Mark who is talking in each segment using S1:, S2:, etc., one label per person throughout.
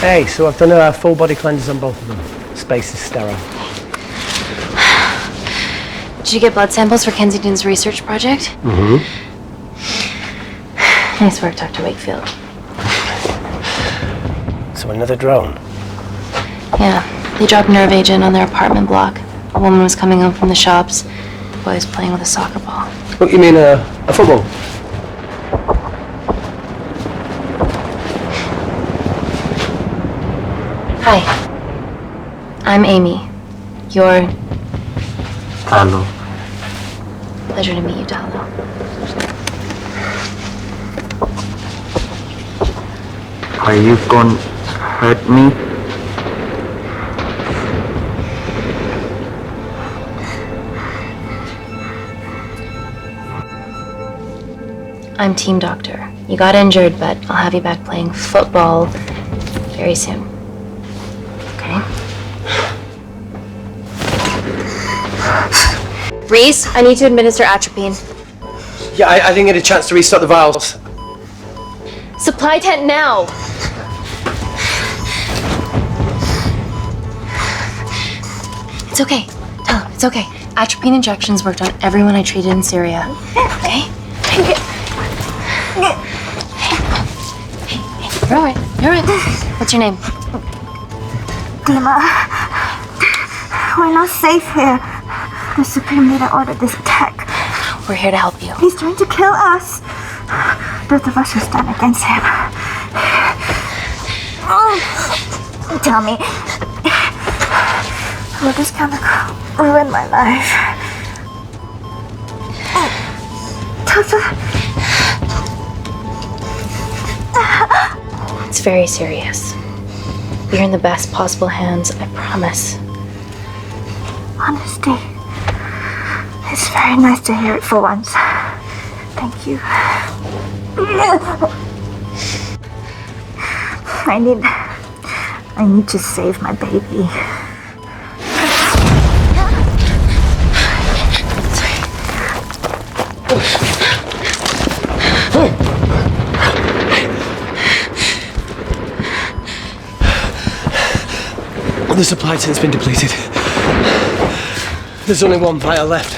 S1: Okay, so I've done a full body cleanse on both of them. Space is sterile.
S2: Did you get blood samples for Kensington's research project?
S1: Mm-hmm.
S2: Nice work, Dr. Wakefield.
S1: So another drone?
S2: Yeah, they dropped nerve agent on their apartment block. A woman was coming home from the shops. The boy was playing with a soccer ball.
S1: What, you mean a football?
S2: Hi. I'm Amy. You're...
S3: Hello.
S2: Pleasure to meet you, Talo.
S3: Are you gonna hurt me?
S2: I'm team doctor. You got injured, but I'll have you back playing football very soon. Okay? Reese, I need to administer atropine.
S1: Yeah, I didn't get a chance to restock the vials.
S2: Supply tent now! It's okay. Tell him, it's okay. Atropine injections worked on everyone I treated in Syria. Okay? Hey, you're alright. You're alright. What's your name?
S4: Dima, we're not safe here. The Supreme Leader ordered this attack.
S2: We're here to help you.
S4: He's trying to kill us. Both of us will stand against him. Tell me, will this chemical ruin my life?
S2: It's very serious. You're in the best possible hands, I promise.
S4: Honesty. It's very nice to hear it for once. Thank you. I need to save my baby.
S1: The supply tent's been depleted. There's only one vial left.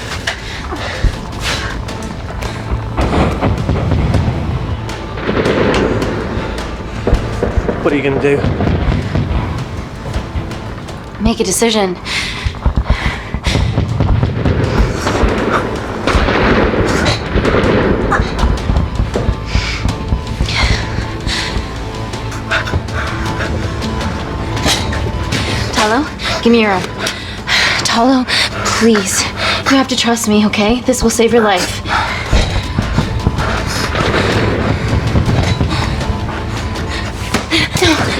S1: What are you gonna do?
S2: Make a decision. Talo, give me your arm. Talo, please. You have to trust me, okay? This will save your life.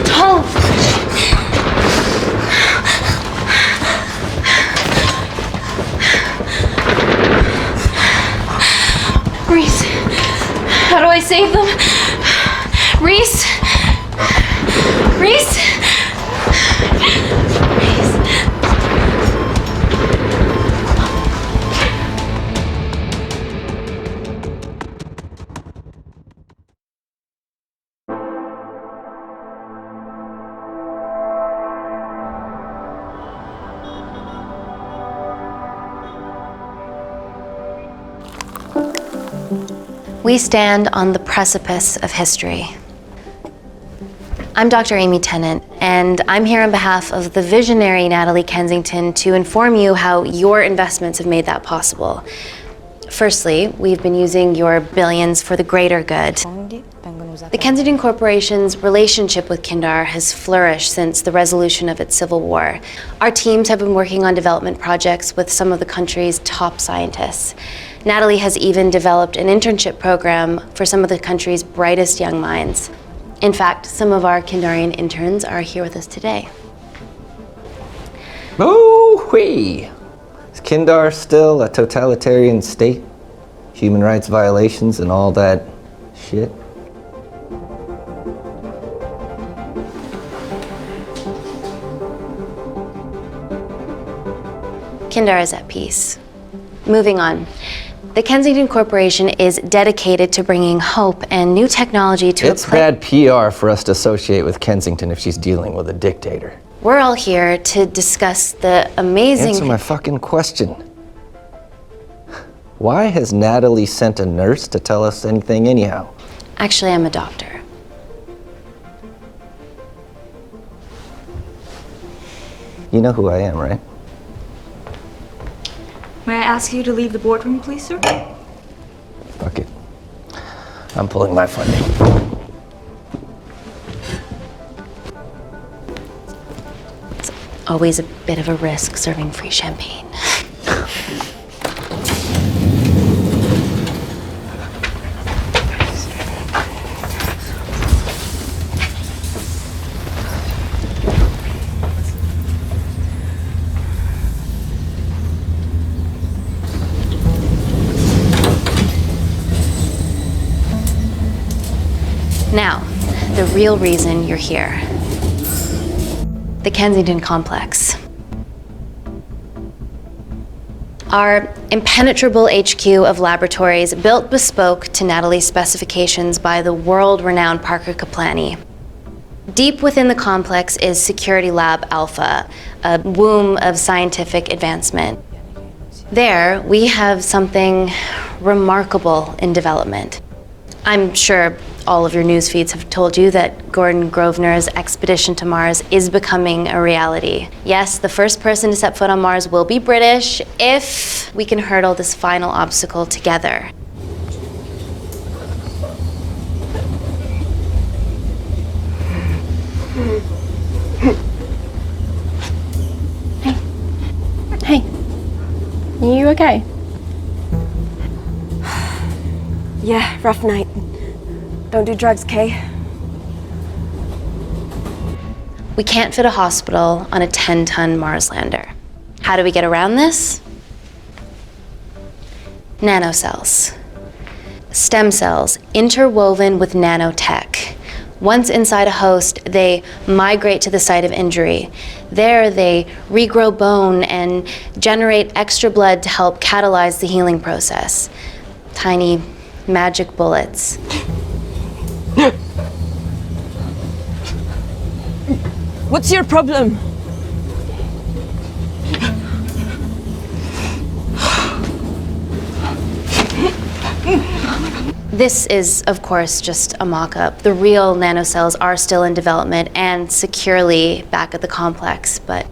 S2: Talo! Reese, how do I save them? Reese! Reese! We stand on the precipice of history. I'm Dr. Amy Tenant, and I'm here on behalf of the visionary Natalie Kensington to inform you how your investments have made that possible. Firstly, we've been using your billions for the greater good. The Kensington Corporation's relationship with Kindar has flourished since the resolution of its civil war. Our teams have been working on development projects with some of the country's top scientists. Natalie has even developed an internship program for some of the country's brightest young minds. In fact, some of our Kindarian interns are here with us today.
S5: Oh-wee! Is Kindar still a totalitarian state? Human rights violations and all that shit?
S2: Kindar is at peace. Moving on. The Kensington Corporation is dedicated to bringing hope and new technology to
S5: It's bad PR for us to associate with Kensington if she's dealing with a dictator.
S2: We're all here to discuss the amazing...
S5: Answer my fucking question. Why has Natalie sent a nurse to tell us anything anyhow?
S2: Actually, I'm a doctor.
S5: You know who I am, right?
S6: May I ask you to leave the boardroom, please, sir?
S5: Fuck it. I'm pulling my funding.
S2: It's always a bit of a risk serving free champagne. Now, the real reason you're here. The Kensington Complex. Our impenetrable HQ of laboratories built bespoke to Natalie's specifications by the world-renowned Parker Kaplani. Deep within the complex is Security Lab Alpha, a womb of scientific advancement. There, we have something remarkable in development. I'm sure all of your news feeds have told you that Gordon Grosvenor's expedition to Mars is becoming a reality. Yes, the first person to set foot on Mars will be British if we can hurdle this final obstacle together.
S7: Hey, are you okay?
S8: Yeah, rough night. Don't do drugs, Kay.
S2: We can't fit a hospital on a 10-ton Mars lander. How do we get around this? Nanocells. Stem cells interwoven with nanotech. Once inside a host, they migrate to the site of injury. There, they regrow bone and generate extra blood to help catalyze the healing process. Tiny magic bullets.
S8: What's your problem?
S2: This is, of course, just a mock-up. The real nanocells are still in development and securely back at the complex, but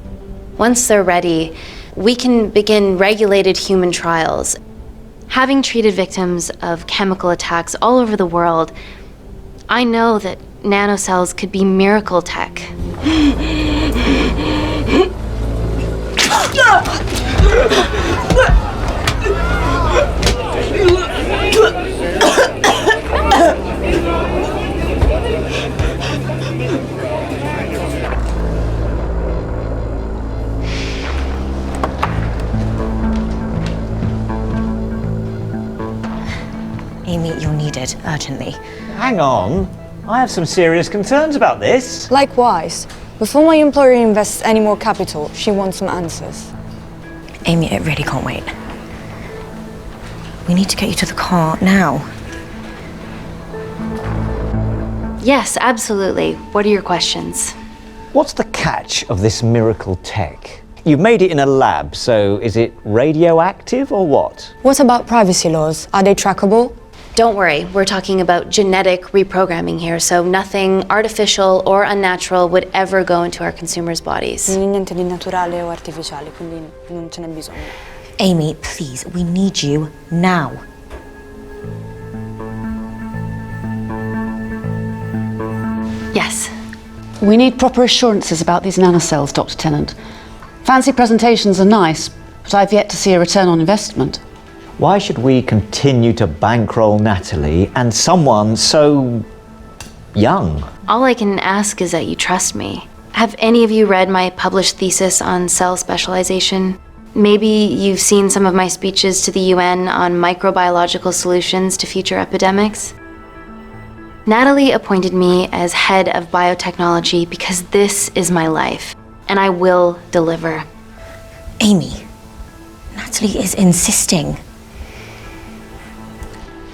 S2: once they're ready, we can begin regulated human trials. Having treated victims of chemical attacks all over the world, I know that nanocells could be miracle tech.
S9: Amy, you're needed urgently.
S10: Hang on. I have some serious concerns about this.
S8: Likewise. Before my employer invests any more capital, she wants some answers.
S9: Amy, it really can't wait. We need to get you to the car now.
S2: Yes, absolutely. What are your questions?
S10: What's the catch of this miracle tech? You've made it in a lab, so is it radioactive or what?
S8: What about privacy laws? Are they trackable?
S2: Don't worry, we're talking about genetic reprogramming here, so nothing artificial or unnatural would ever go into our consumers' bodies.
S8: Niente di naturale o artificiale, quindi non ce n'è bisogno.
S9: Amy, please, we need you now.
S2: Yes.
S7: We need proper assurances about these nanocells, Dr. Tennant. Fancy presentations are nice, but I've yet to see a return on investment.
S10: Why should we continue to bankroll Natalie and someone so young?
S2: All I can ask is that you trust me. Have any of you read my published thesis on cell specialization? Maybe you've seen some of my speeches to the UN on microbiological solutions to future epidemics? Natalie appointed me as head of biotechnology because this is my life, and I will deliver.
S9: Amy, Natalie is insisting.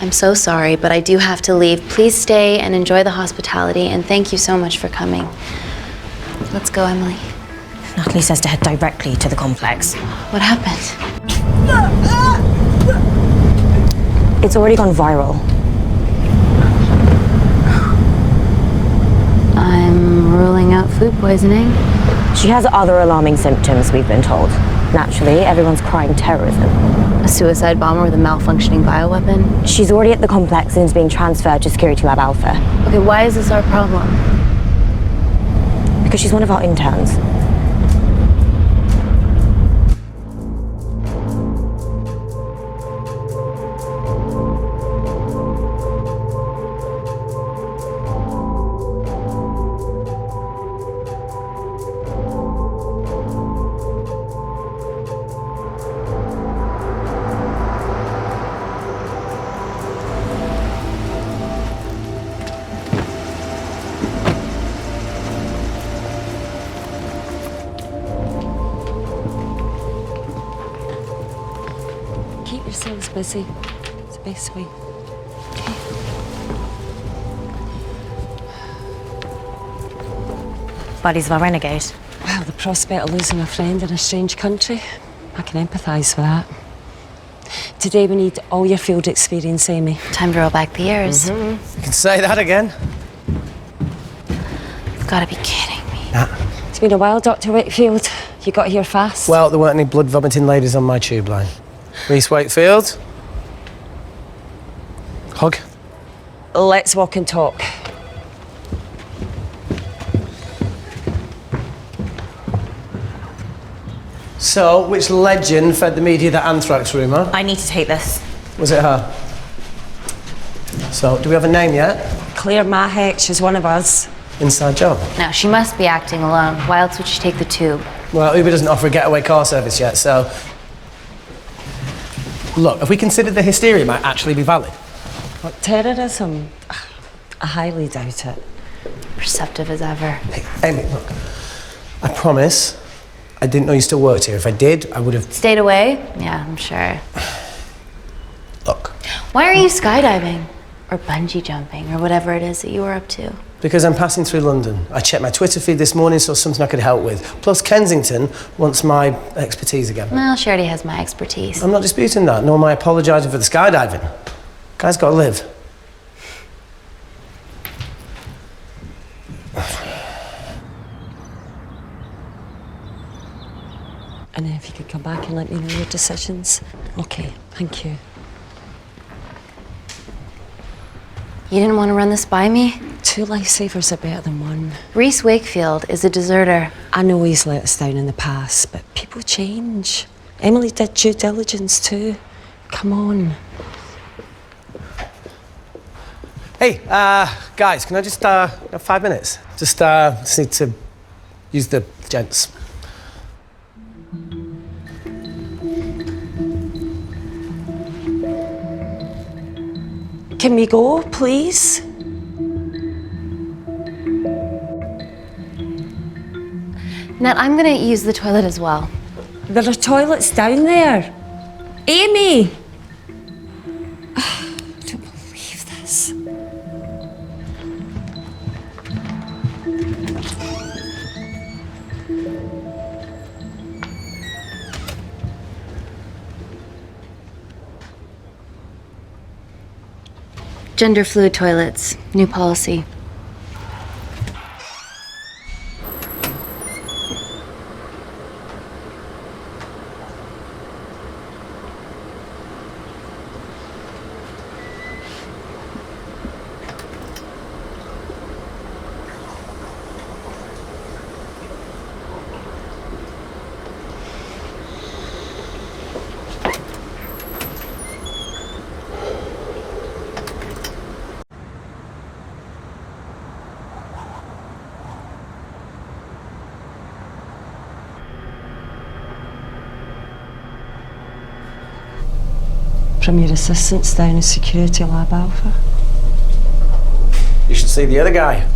S2: I'm so sorry, but I do have to leave. Please stay and enjoy the hospitality, and thank you so much for coming. Let's go, Emily.
S9: Natalie says to head directly to the complex.
S2: What happened?
S9: It's already gone viral.
S2: I'm ruling out food poisoning.
S9: She has other alarming symptoms, we've been told. Naturally, everyone's crying terrorism.
S2: A suicide bomber with a malfunctioning bioweapon?
S9: She's already at the complex and is being transferred to Security Lab Alpha.
S2: Okay, why is this our problem?
S9: Because she's one of our interns.
S7: Keep yourselves busy. It's the best way.
S9: Buddies of a renegade.
S7: Well, the prospect of losing a friend in a strange country, I can empathise with that. Today we need all your field experience, Amy.
S2: Time to roll back the years.
S1: You can say that again.
S2: You've got to be kidding me.
S7: It's been a while, Dr. Wakefield. You got here fast.
S1: Well, there weren't any blood-vomiting ladies on my tube line. Reese Wakefield. Hug.
S7: Let's walk and talk.
S1: So, which legend fed the media that anthrax rumour?
S9: I need to take this.
S1: Was it her? So, do we have a name yet?
S7: Claire Mahek, she's one of us.
S1: Inside job.
S2: Now, she must be acting alone. Why else would she take the tube?
S1: Well, Uber doesn't offer a getaway car service yet, so... Look, if we consider the hysteria might actually be valid.
S7: What, terrorism? I highly doubt it.
S2: Perceptive as ever.
S1: Hey, Amy, look. I promise I didn't know you still worked here. If I did, I would have...
S2: Stayed away? Yeah, I'm sure.
S1: Look.
S2: Why are you skydiving? Or bungee jumping, or whatever it is that you were up to?
S1: Because I'm passing through London. I checked my Twitter feed this morning, saw something I could help with. Plus, Kensington wants my expertise again.
S2: Well, she already has my expertise.
S1: I'm not disputing that, nor am I apologising for the skydiving. Guy's got to live.
S7: And if you could come back and let me know your decisions. Okay, thank you.
S2: You didn't want to run this by me?
S7: 2 lifesavers are better than 1.
S2: Reese Wakefield is a deserter.
S7: I know he's let us down in the past, but people change. Emily did due diligence too. Come on.
S1: Hey, guys, can I just have 5 minutes? Just need to use the gents.
S7: Can we go, please?
S2: Nat, I'm gonna use the toilet as well.
S7: There are toilets down there. Amy! I don't believe this.
S2: Gender fluid toilets, new policy.
S7: Premier assistants down in Security Lab Alpha.
S1: You should see the other guy.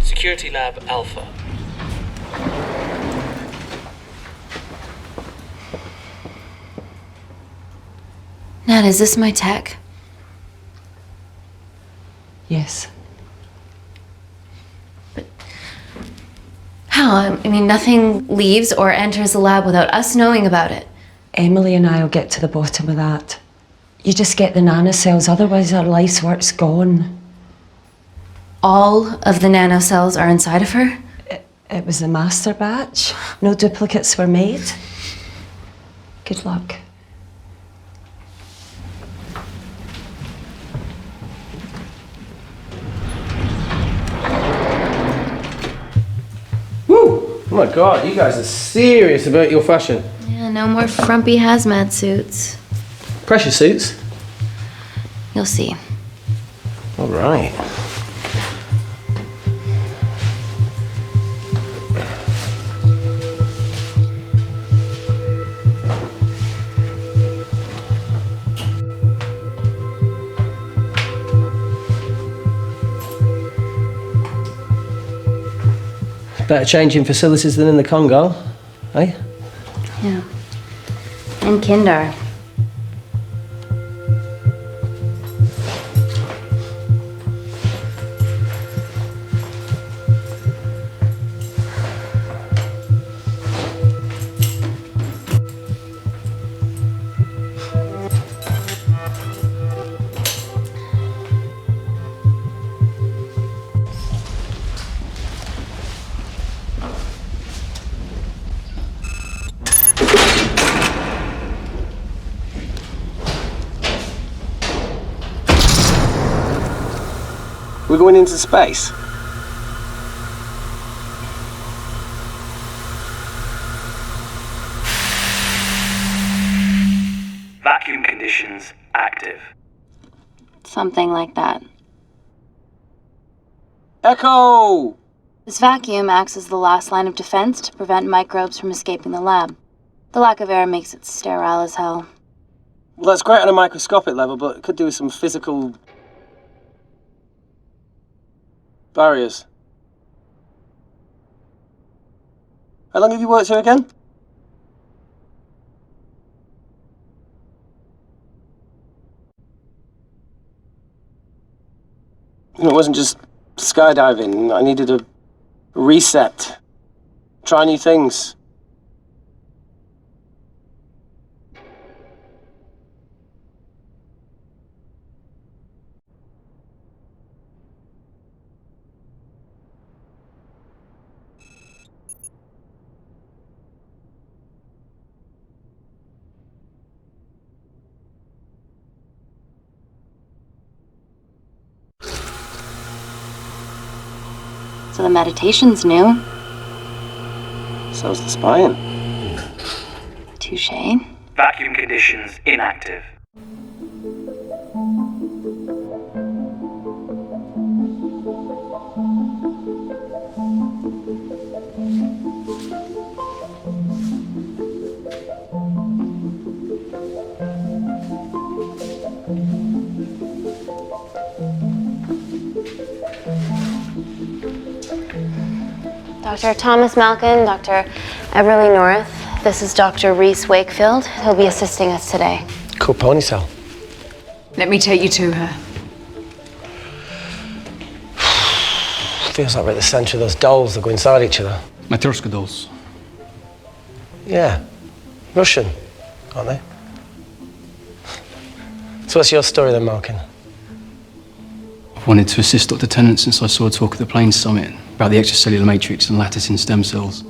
S11: Security Lab Alpha.
S2: Nat, is this my tech?
S7: Yes.
S2: How? I mean, nothing leaves or enters the lab without us knowing about it.
S7: Emily and I will get to the bottom of that. You just get the nanocells, otherwise our life's work's gone.
S2: All of the nanocells are inside of her?
S7: It was a master batch. No duplicates were made. Good luck.
S1: Woo! Oh my God, you guys are serious about your fashion.
S2: Yeah, no more frumpy hazmat suits.
S1: Pressure suits?
S2: You'll see.
S1: All right. Better change in facilities than in the Congo, eh?
S2: Yeah. And Kindar.
S1: We're going into space.
S11: Vacuum conditions active.
S2: Something like that.
S1: Echo!
S2: This vacuum acts as the last line of defense to prevent microbes from escaping the lab. The lack of air makes it sterile as hell.
S1: Well, that's great on a microscopic level, but it could do with some physical barriers. How long have you worked here again? You know, it wasn't just skydiving. I needed a reset. Try new things.
S2: So the meditation's new.
S1: So's the spying.
S2: Touché.
S11: Vacuum conditions inactive.
S2: Dr. Thomas Malkin, Dr. Everly North. This is Dr. Reese Wakefield. He'll be assisting us today.
S1: Cool ponytail.
S12: Let me take you to her.
S1: Feels like we're at the centre of those dolls that go inside each other.
S13: Matryoshka dolls.
S1: Yeah. Russian, aren't they? So what's your story then, Malkin?
S13: I've wanted to assist Dr. Tennant since I saw a talk at the Plains Summit about the extracellular matrix and lattice in stem cells.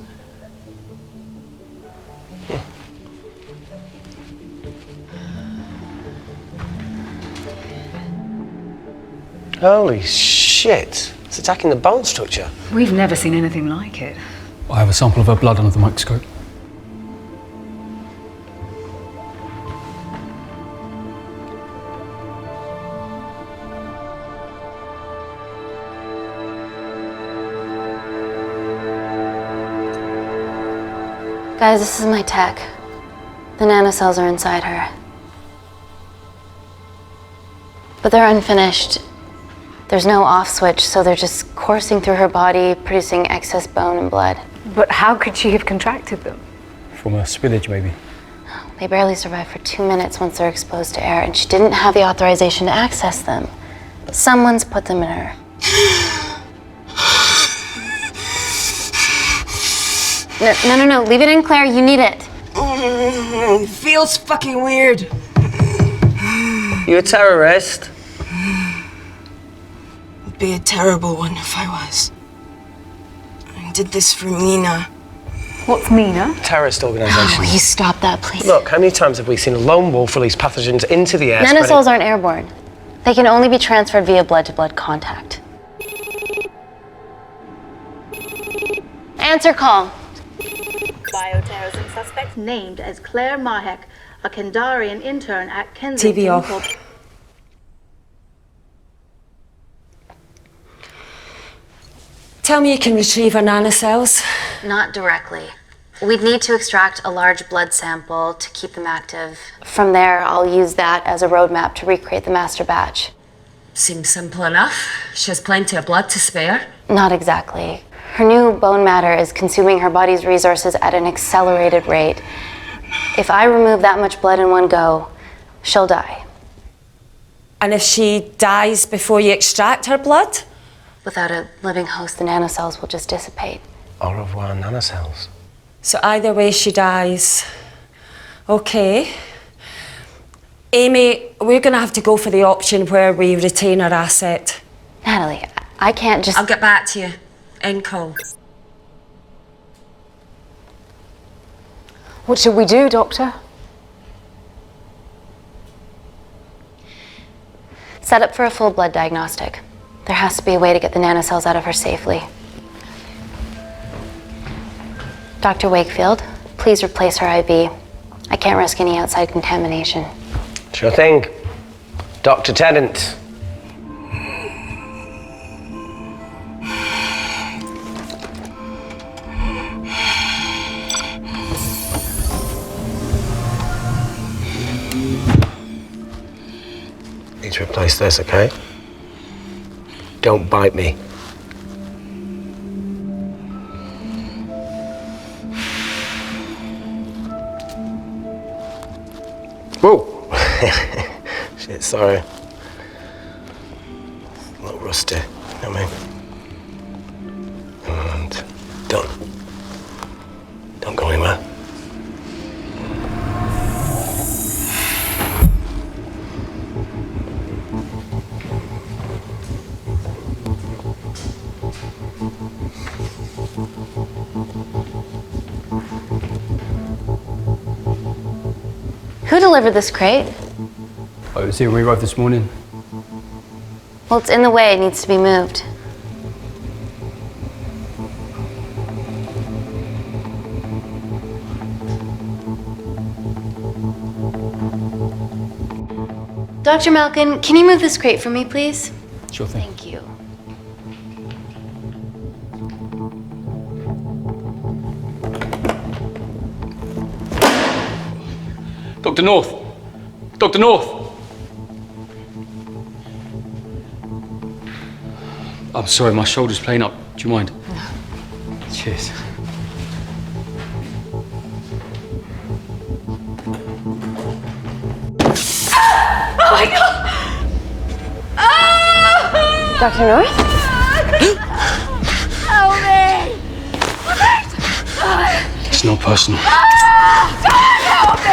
S1: Holy shit. It's attacking the bone structure.
S12: We've never seen anything like it.
S13: I have a sample of her blood under the microscope.
S2: Guys, this is my tech. The nanocells are inside her. But they're unfinished. There's no off switch, so they're just coursing through her body, producing excess bone and blood.
S12: But how could she have contracted them?
S13: From a spillage, maybe.
S2: They barely survive for 2 minutes once they're exposed to air, and she didn't have the authorization to access them. Someone's put them in her. No. Leave it in, Claire. You need it.
S14: Feels fucking weird.
S5: You a terrorist?
S14: Would be a terrible one if I was. I did this for Mina.
S12: What's Mina?
S1: Terrorist organisation.
S2: Will you stop that, please?
S1: Look, how many times have we seen a lone wolf release pathogens into the air?
S2: Nanocells aren't airborne. They can only be transferred via blood-to-blood contact. Answer call.
S15: Bioterrorism suspect named as Claire Mahek, a Kindarian intern at Kensington.
S7: TV off. Tell me you can retrieve our nanocells.
S2: Not directly. We'd need to extract a large blood sample to keep them active. From there, I'll use that as a roadmap to recreate the master batch.
S7: Seems simple enough. She has plenty of blood to spare.
S2: Not exactly. Her new bone matter is consuming her body's resources at an accelerated rate. If I remove that much blood in one go, she'll die.
S7: And if she dies before you extract her blood?
S2: Without a living host, the nanocells will just dissipate.
S1: Au revoir, nanocells.
S7: So either way she dies. Okay. Amy, we're gonna have to go for the option where we retain our asset.
S2: Natalie, I can't just...
S7: I'll get back to you. End call.
S12: What should we do, Doctor?
S2: Set up for a full blood diagnostic. There has to be a way to get the nanocells out of her safely. Dr. Wakefield, please replace her IV. I can't risk any outside contamination.
S1: Sure thing. Dr. Tennant. Need to replace this, okay? Don't bite me. Whoa! Shit, sorry. A little rusty, you know what I mean? And don't go anywhere.
S2: Who delivered this crate?
S13: Oh, it was here when we arrived this morning.
S2: Well, it's in the way. It needs to be moved. Dr. Malkin, can you move this crate for me, please?
S13: Sure thing.
S2: Thank you.
S13: Dr. North! Dr. North! I'm sorry, my shoulder's playing up. Do you mind?
S12: No.
S13: Cheers.
S14: Oh my God! Ah!
S12: Dr. North?
S14: Help me!
S13: It's not personal.
S14: Help me!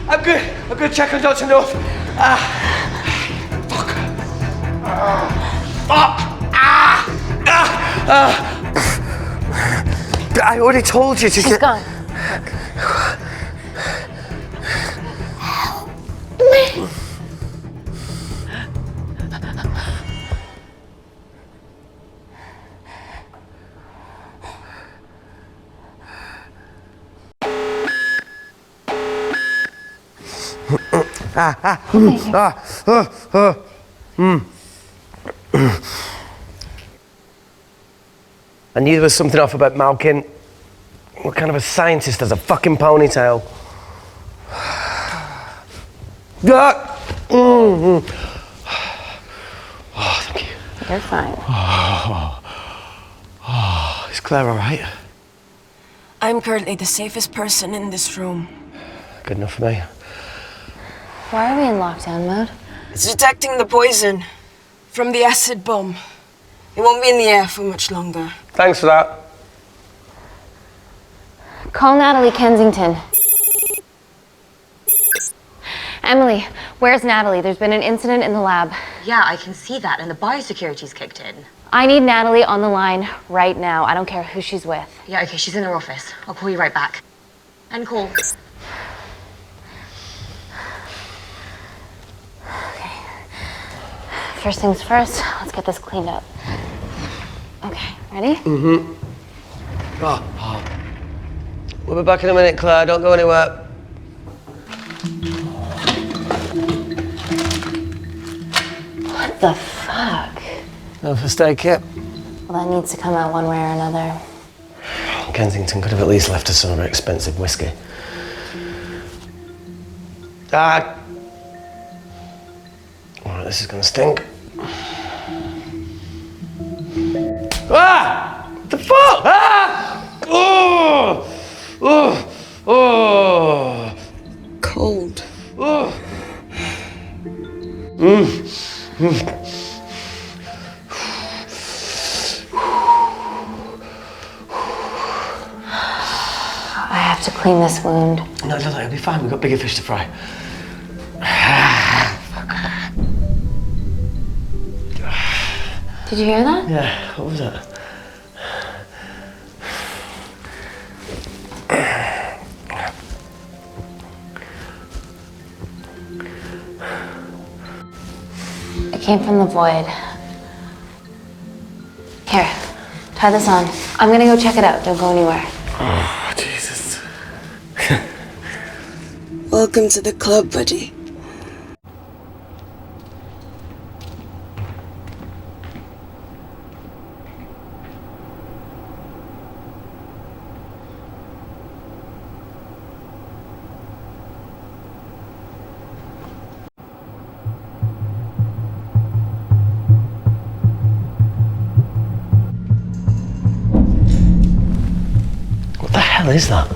S1: I'm good. Check on Dr. North. Fuck. Fuck. I already told you to
S2: She's gone.
S1: I knew there was something off about Malkin. What kind of a scientist has a fucking ponytail? Oh, thank you.
S2: You're fine.
S1: Is Claire all right?
S14: I'm currently the safest person in this room.
S1: Good enough for me.
S2: Why are we in lockdown mode?
S14: It's detecting the poison from the acid bomb. It won't be in the air for much longer.
S1: Thanks for that.
S2: Call Natalie Kensington. Emily, where's Natalie? There's been an incident in the lab.
S9: Yeah, I can see that, and the biosecurity's kicked in.
S2: I need Natalie on the line right now. I don't care who she's with.
S9: Yeah, okay, she's in her office. I'll call you right back. End call.
S2: Okay. First things first, let's get this cleaned up. Okay, ready?
S1: Mm-hmm. We'll be back in a minute, Claire. Don't go anywhere.
S2: What the fuck?
S1: No first aid kit.
S2: Well, that needs to come out one way or another.
S1: Kensington could have at least left us some of her expensive whiskey. Dad! Alright, this is gonna stink. Ah! What the fuck? Ah! Oh! Oh! Oh!
S14: Cold.
S1: Oh!
S2: I have to clean this wound.
S1: No, it'll be fine. We've got bigger fish to fry.
S2: Did you hear that?
S1: Yeah, what was that?
S2: It came from the void. Here, try this on. I'm gonna go check it out. Don't go anywhere.
S1: Oh, Jesus.
S14: Welcome to the club, buddy.
S1: What the hell is that?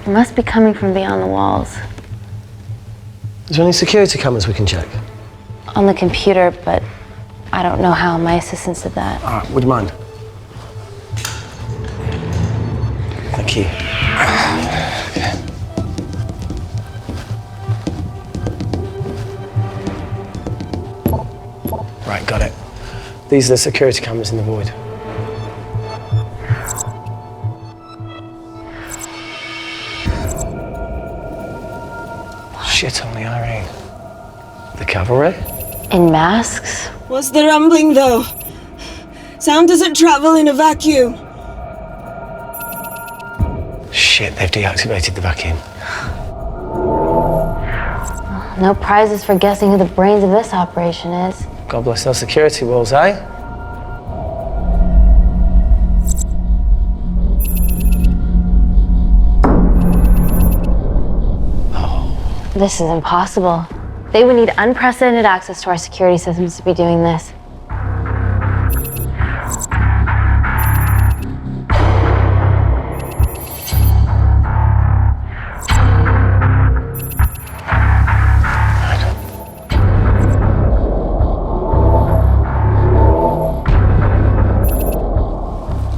S2: It must be coming from beyond the walls.
S1: Is there any security cameras we can check?
S2: On the computer, but I don't know how. My assistants did that.
S1: All right, would you mind? Thank you. Okay. Right, got it. These are the security cameras in the void. Shit on the Irene. The cavalry?
S2: In masks?
S14: What's the rumbling, though? Sound doesn't travel in a vacuum.
S1: Shit, they've deactivated the vacuum.
S2: No prizes for guessing who the brains of this operation is.
S1: God bless those security walls, eh?
S2: This is impossible. They would need unprecedented access to our security systems to be doing this.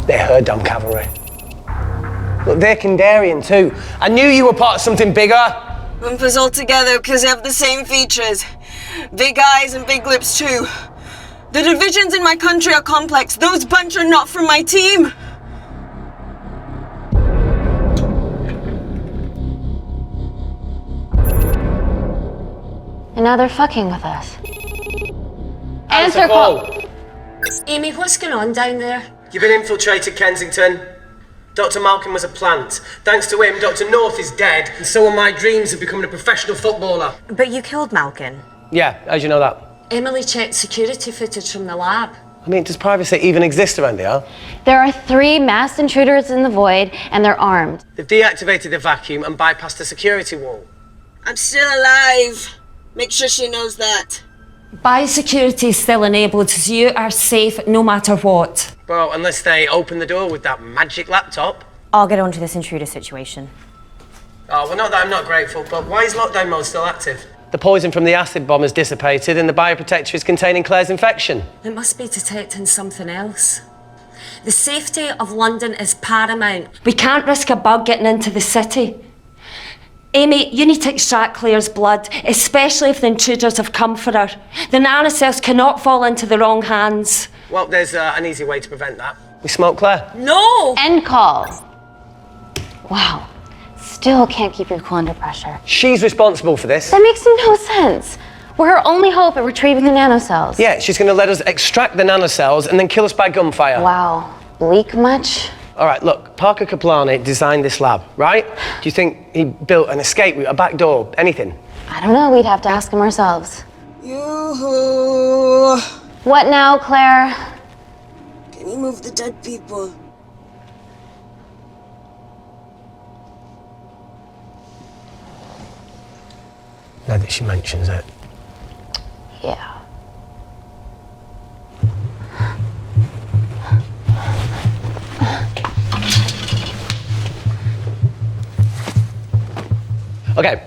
S1: They're her dumb cavalry. Look, they're Kindarian too. I knew you were part of something bigger.
S14: Lump us all together because they have the same features. Big eyes and big lips too. The divisions in my country are complex. Those bunch are not from my team.
S2: And now they're fucking with us. Answer call!
S7: Amy, what's going on down there?
S1: You've been infiltrated, Kensington. Dr. Malcolm was a plant. Thanks to him, Dr. North is dead, and so are my dreams of becoming a professional footballer.
S9: But you killed Malcolm.
S1: Yeah, how'd you know that?
S7: Emily checked security footage from the lab.
S1: I mean, does privacy even exist around here?
S2: There are 3 masked intruders in the void, and they're armed.
S1: They've deactivated the vacuum and bypassed the security wall.
S14: I'm still alive. Make sure she knows that.
S7: Biosecurity is still enabled, so you are safe no matter what.
S1: Well, unless they open the door with that magic laptop.
S9: I'll get onto this intruder situation.
S1: Oh, well, not that I'm not grateful, but why is lockdown mode still active? The poison from the acid bomb has dissipated and the bioprotector is containing Claire's infection.
S7: It must be detecting something else. The safety of London is paramount. We can't risk a bug getting into the city. Amy, you need to extract Claire's blood, especially if the intruders have come for her. The nanocells cannot fall into the wrong hands.
S1: Well, there's an easy way to prevent that. We smoke Claire.
S7: No!
S2: End call. Wow. Still can't keep your cool under pressure.
S1: She's responsible for this.
S2: That makes no sense. We're her only hope at retrieving the nanocells.
S1: Yeah, she's going to let us extract the nanocells and then kill us by gunfire.
S2: Wow. Bleak much?
S1: All right, look, Parker Kaplani designed this lab, right? Do you think he built an escape route, a back door, anything?
S2: I don't know. We'd have to ask him ourselves.
S14: Yoo-hoo!
S2: What now, Claire?
S14: Can you move the dead people?
S1: Now that she mentions it.
S2: Yeah.
S1: Okay.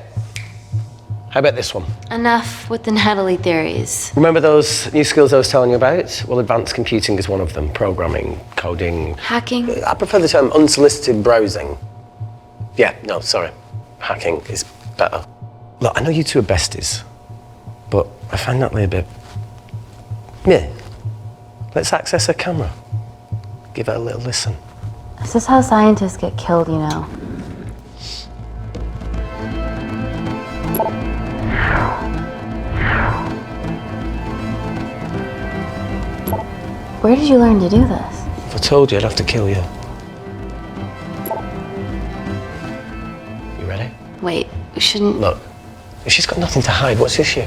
S1: How about this one?
S2: Enough with the Natalie theories.
S1: Remember those new skills I was telling you about? Well, advanced computing is one of them. Programming, coding.
S2: Hacking?
S1: I prefer the term unsolicited browsing. Yeah, no, sorry. Hacking is better. Look, I know you two are besties, but I find Natalie a bit... Yeah. Let's access her camera. Give her a little listen.
S2: This is how scientists get killed, you know. Where did you learn to do this?
S1: If I told you, I'd have to kill you. You ready?
S2: Wait, we shouldn't...
S1: Look, if she's got nothing to hide, what's the issue?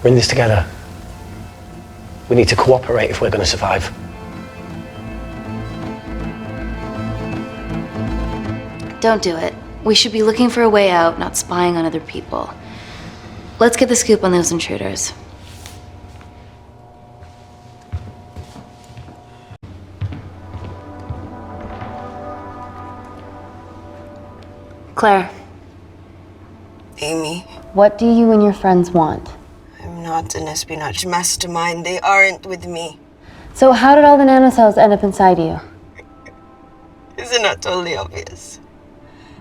S1: We're in this together. We need to cooperate if we're going to survive.
S2: Don't do it. We should be looking for a way out, not spying on other people. Let's get the scoop on those intruders. Claire.
S14: Amy.
S2: What do you and your friends want?
S14: I'm not an espionage mastermind. They aren't with me.
S2: So how did all the nanocells end up inside you?
S14: Isn't that totally obvious?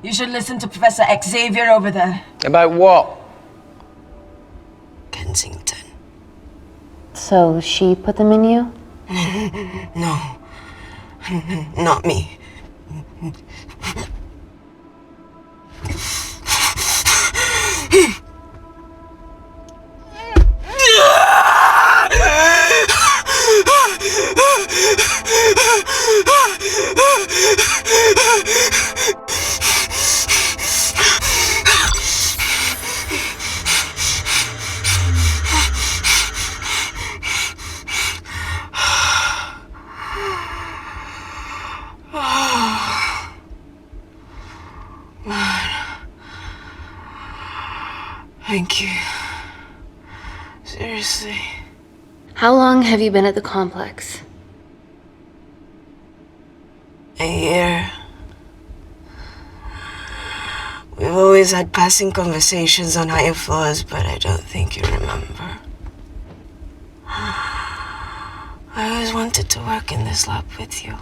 S16: You should listen to Professor Xavier over there.
S1: About what?
S14: Kensington.
S2: So she put them in you?
S14: No. Not me. Thank you. Seriously.
S2: How long have you been at the complex?
S14: A year. We've always had passing conversations on higher floors, but I don't think you remember. I always wanted to work in this lab with you.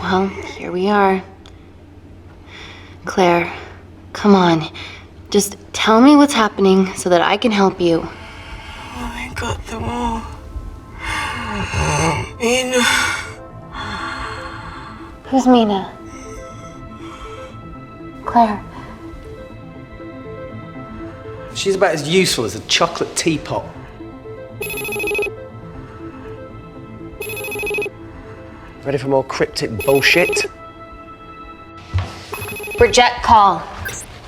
S2: Well, here we are. Claire, come on. Just tell me what's happening so that I can help you.
S14: I got them all. Mina.
S2: Who's Mina? Claire.
S1: She's about as useful as a chocolate teapot. Ready for more cryptic bullshit?
S2: Reject call.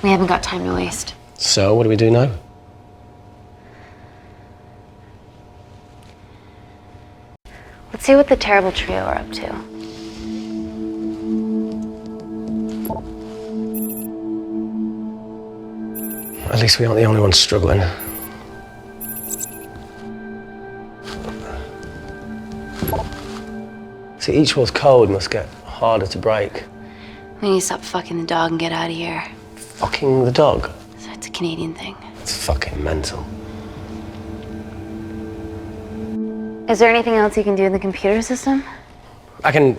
S2: We haven't got time to waste.
S1: So, what do we do now?
S2: Let's see what the terrible trio are up to.
S1: At least we aren't the only ones struggling. See, each wall's code must get harder to break.
S2: We need to stop fucking the dog and get out of here.
S1: Fucking the dog?
S2: So it's a Canadian thing.
S1: It's fucking mental.
S2: Is there anything else you can do in the computer system?
S1: I can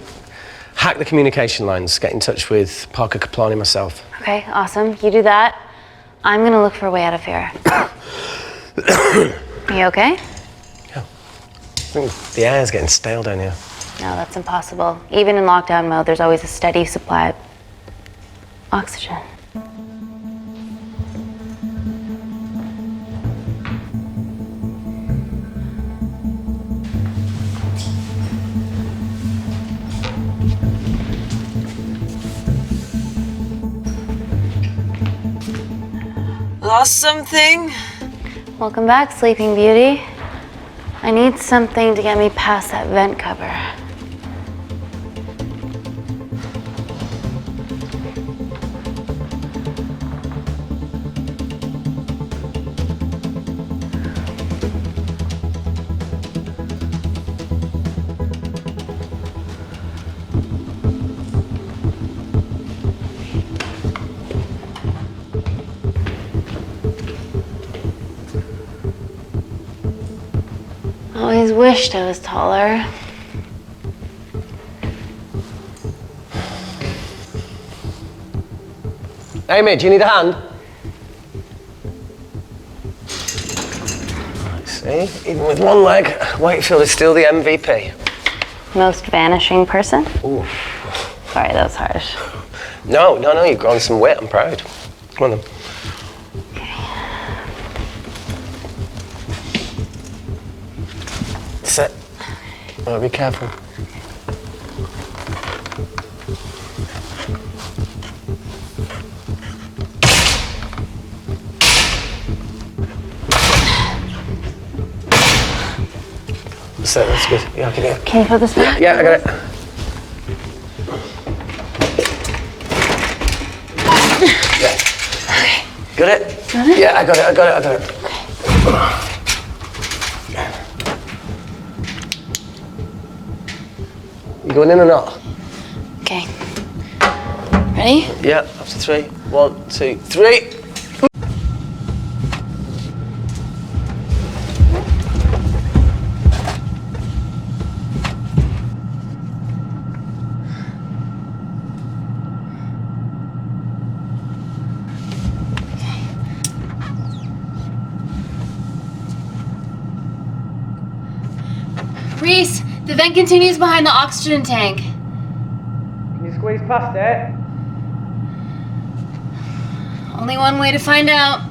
S1: hack the communication lines, get in touch with Parker Kaplani myself.
S2: Okay, awesome. You do that. I'm gonna look for a way out of here. You okay?
S1: I think the air's getting stale down here.
S2: No, that's impossible. Even in lockdown mode, there's always a steady supply of oxygen.
S14: Lost something?
S2: Welcome back, Sleeping Beauty. I need something to get me past that vent cover. Always wished I was taller.
S1: Amy, do you need a hand? See, even with one leg, Wakefield is still the MVP.
S2: Most vanishing person?
S1: Ooh.
S2: Sorry, that was harsh.
S1: No, you've grown some weight, I'm proud. Come on then. Sit. Oh, be careful. Sit, that's good. Yeah, I can get it.
S2: Can you put this back?
S1: Yeah, I got it. Yeah. Got it?
S2: Got it?
S1: Yeah, I got it. Okay. You going in or not?
S2: Okay. Ready?
S1: Yeah, up to 3. 1, 2, 3.
S2: Reese, the vent continues behind the oxygen tank.
S1: Can you squeeze past it?
S2: Only one way to find out.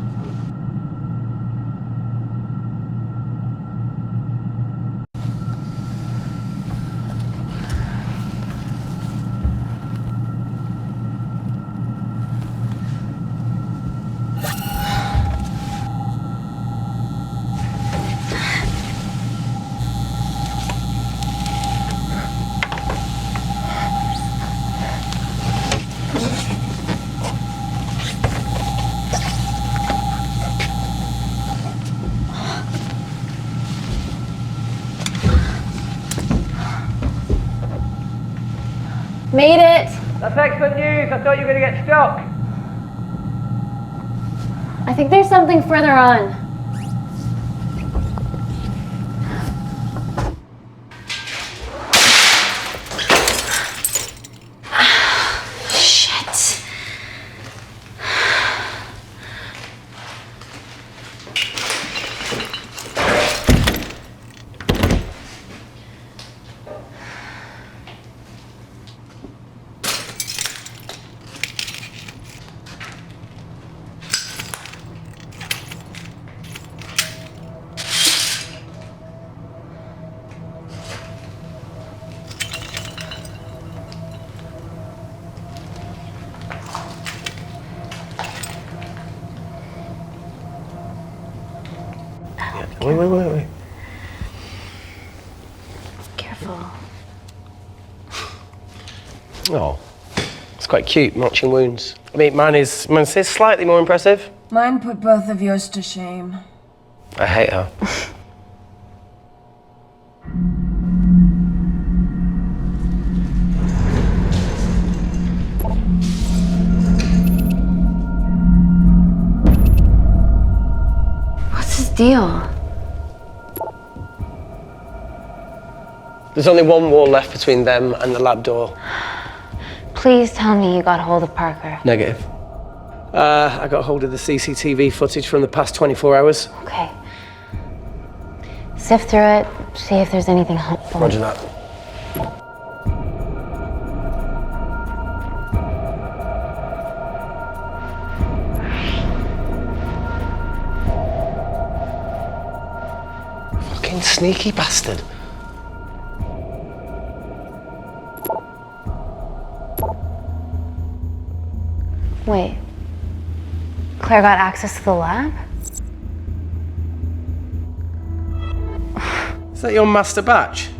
S2: Made it!
S1: That's excellent news. I thought you were going to get stuck.
S2: I think there's something further on. Shit.
S1: Wait.
S2: Careful.
S1: Oh, it's quite cute, matching wounds. I mean, mine is slightly more impressive.
S16: Mine put both of yours to shame.
S1: I hate her.
S2: What's his deal?
S1: There's only one wall left between them and the lab door.
S2: Please tell me you got hold of Parker.
S1: Negative. I got hold of the CCTV footage from the past 24 hours.
S2: Okay. Sift through it, see if there's anything helpful.
S1: Roger that. Fucking sneaky bastard.
S2: Wait. Claire got access to the lab?
S1: Is that your master batch?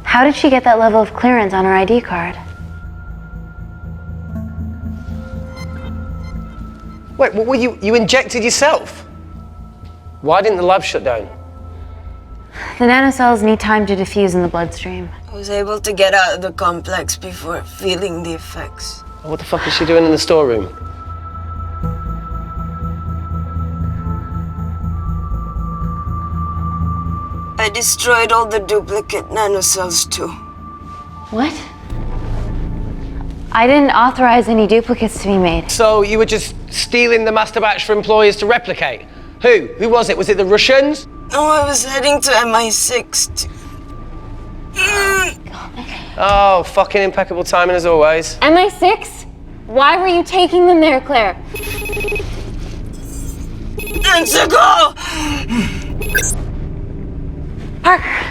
S2: How did she get that level of clearance on her ID card?
S1: Wait, what were you injected yourself? Why didn't the lab shut down?
S2: The nanocells need time to diffuse in the bloodstream.
S14: I was able to get out of the complex before feeling the effects.
S1: What the fuck is she doing in the storeroom?
S14: I destroyed all the duplicate nanocells too.
S2: What? I didn't authorize any duplicates to be made.
S1: So you were just stealing the master batch for employers to replicate? Who? Who was it? Was it the Russians?
S14: No, I was heading to MI6 to...
S1: Oh, fucking impeccable timing as always.
S2: MI6? Why were you taking them there, Claire?
S14: Let's go!
S2: Parker!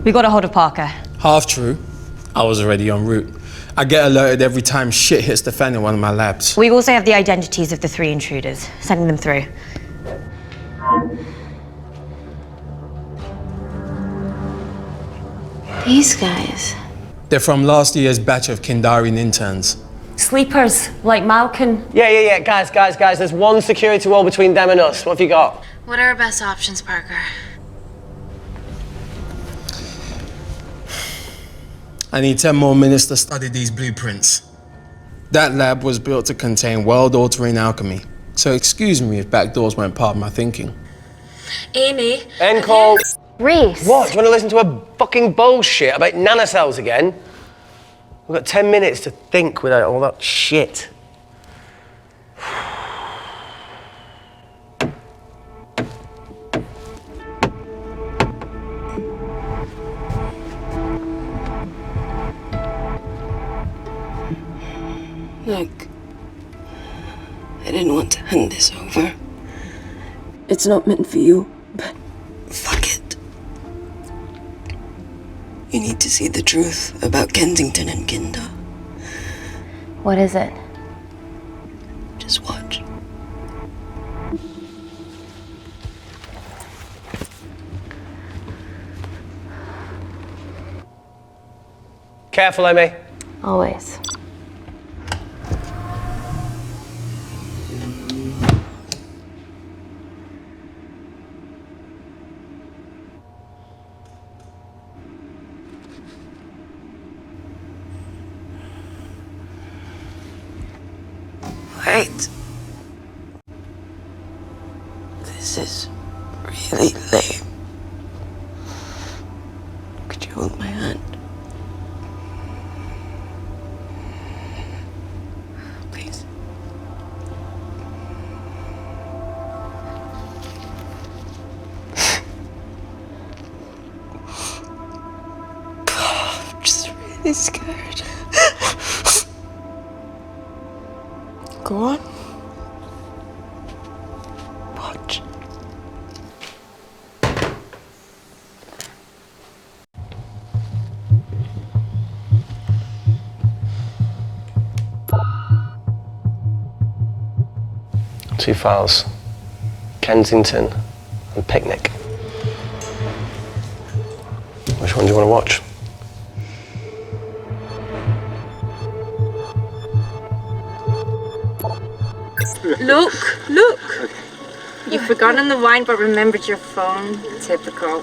S9: We got a hold of Parker.
S17: Half true. I was already en route. I get alerted every time shit hits the fan in one of my labs.
S9: We also have the identities of the 3 intruders. Sending them through.
S2: These guys.
S17: They're from last year's batch of Kindarian interns.
S7: Sleepers, like Malkin.
S1: Yeah. Guys. There's one security wall between them and us. What have you got?
S2: What are our best options, Parker?
S17: I need 10 more minutes to study these blueprints. That lab was built to contain world-altering alchemy. So excuse me if backdoors weren't part of my thinking.
S7: Amy.
S1: End call.
S2: Reese.
S1: What? Do you want to listen to a fucking bullshit about nanocells again? We've got 10 minutes to think without all that shit.
S14: Look, I didn't want to hand this over. It's not meant for you, but fuck it. You need to see the truth about Kensington and Kindar.
S2: What is it?
S14: Just watch.
S1: Careful, Amy.
S2: Always.
S14: Wait. This is really lame. Could you hold my hand? Please. God, I'm just really scared. Go on. Watch.
S1: 2 files. Kensington and Picnic. Which one do you want to watch?
S18: Look! You've forgotten the wine but remembered your phone. Typical.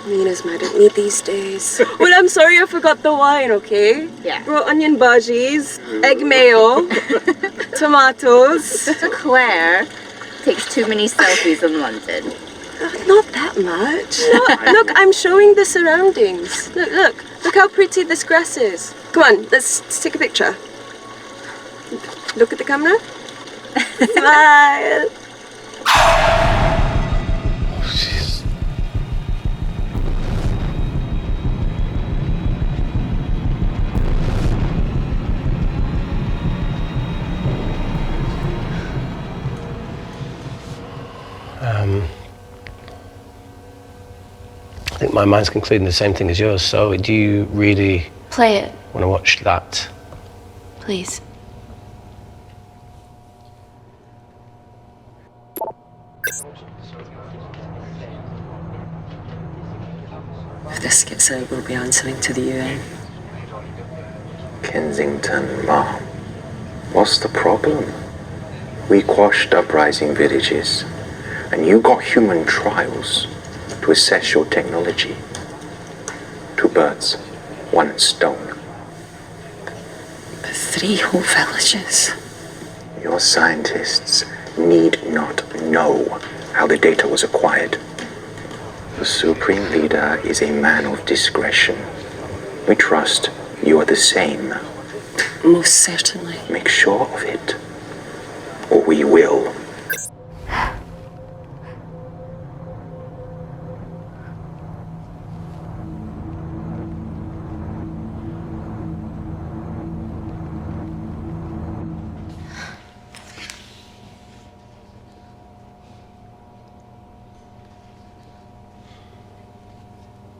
S14: Mina's mad at me these days. Well, I'm sorry I forgot the wine, okay?
S18: Yeah.
S14: Raw onion bhajis, egg mayo, tomatoes.
S18: Claire takes too many selfies in London.
S14: Not that much. Look, I'm showing the surroundings. Look how pretty this grass is. Come on, let's take a picture. Look at the camera. Smile.
S1: Jeez. I think my mind's concluding the same thing as yours, so do you really
S2: Play it,
S1: want to watch that?
S2: please.
S14: If this gets out, we'll be answering to the UN.
S19: Kensington, Ma. What's the problem? We quashed uprising villages, and you got human trials to assess your technology. 2 birds, 1 stone.
S14: 3 whole villages.
S19: Your scientists need not know how the data was acquired. The Supreme Leader is a man of discretion. We trust you are the same.
S14: Most certainly.
S19: Make sure of it, or we will.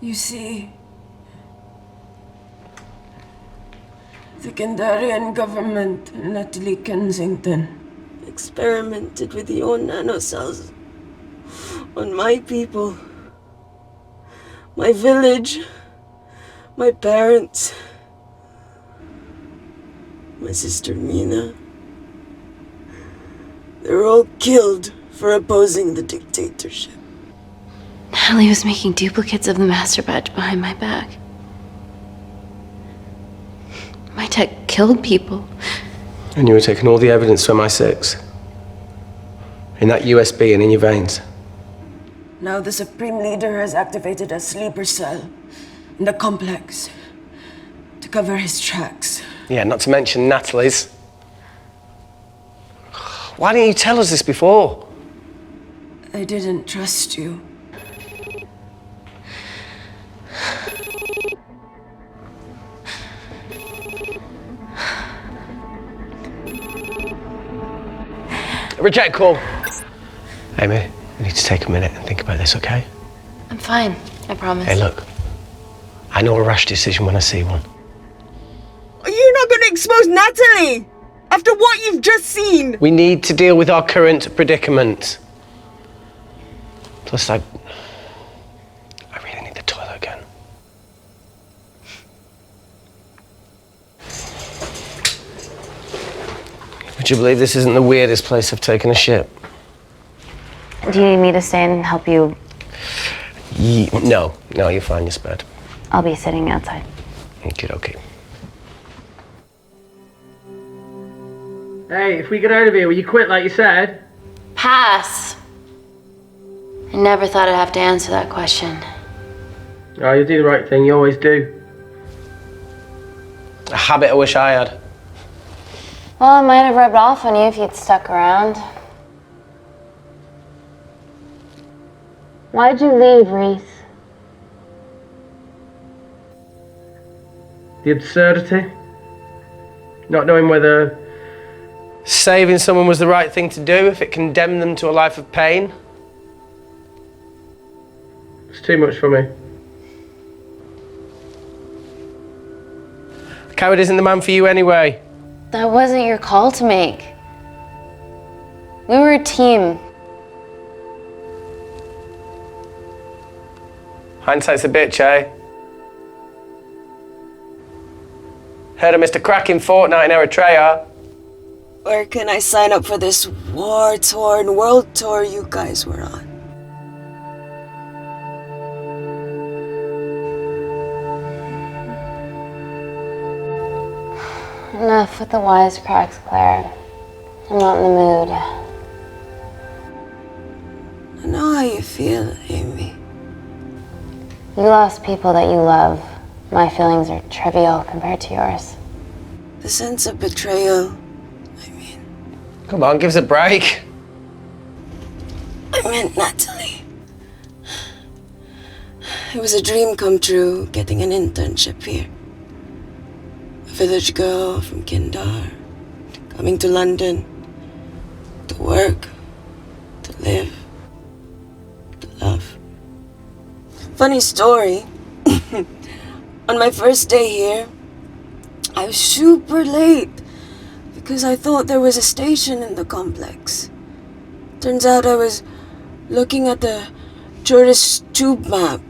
S14: You see, the Kindarian government in Italy, Kensington, experimented with your nanocells on my people, my village, my parents, my sister Mina. They were all killed for opposing the dictatorship.
S2: Natalie was making duplicates of the master badge behind my back. My tech killed people.
S1: And you were taking all the evidence from MI6? In that USB and in your veins?
S14: Now the Supreme Leader has activated a sleeper cell in the complex to cover his tracks.
S1: Yeah, not to mention Natalie's. Why didn't you tell us this before?
S14: I didn't trust you.
S1: Reject call. Amy, we need to take a minute and think about this, okay?
S2: I'm fine, I promise.
S1: Hey, look. I know a rash decision when I see one.
S14: You're not going to expose Natalie after what you've just seen.
S1: We need to deal with our current predicament. Plus, I really need the toilet again. Would you believe this isn't the weirdest place I've taken a shit?
S2: Do you need me to stay and help you?
S1: No, you're fine, you're spared.
S2: I'll be sitting outside.
S1: Okay.
S20: Hey, if we get out of here, will you quit like you said?
S2: Pass. I never thought I'd have to answer that question.
S20: Oh, you do the right thing, you always do.
S1: A habit I wish I had.
S2: Well, it might have rubbed off on you if you'd stuck around. Why'd you leave, Reese?
S20: The absurdity. Not knowing whether
S1: saving someone was the right thing to do if it condemned them to a life of pain.
S20: it's too much for me.
S1: A coward isn't the man for you anyway.
S2: That wasn't your call to make. We were a team.
S1: Hindsight's a bitch, eh? Heard of Mr. Cracking Fortnite in Eritrea?
S14: Where can I sign up for this war-torn world tour you guys were on?
S2: Enough with the wisecracks, Claire. I'm not in the mood.
S14: I know how you feel, Amy.
S2: You lost people that you love. My feelings are trivial compared to yours.
S14: The sense of betrayal.
S1: Come on, give us a break.
S14: I meant Natalie. It was a dream come true, getting an internship here. A village girl from Kindar, coming to London, to work, to live, to love. Funny story. On my first day here, I was super late because I thought there was a station in the complex. Turns out I was looking at the tourist tube map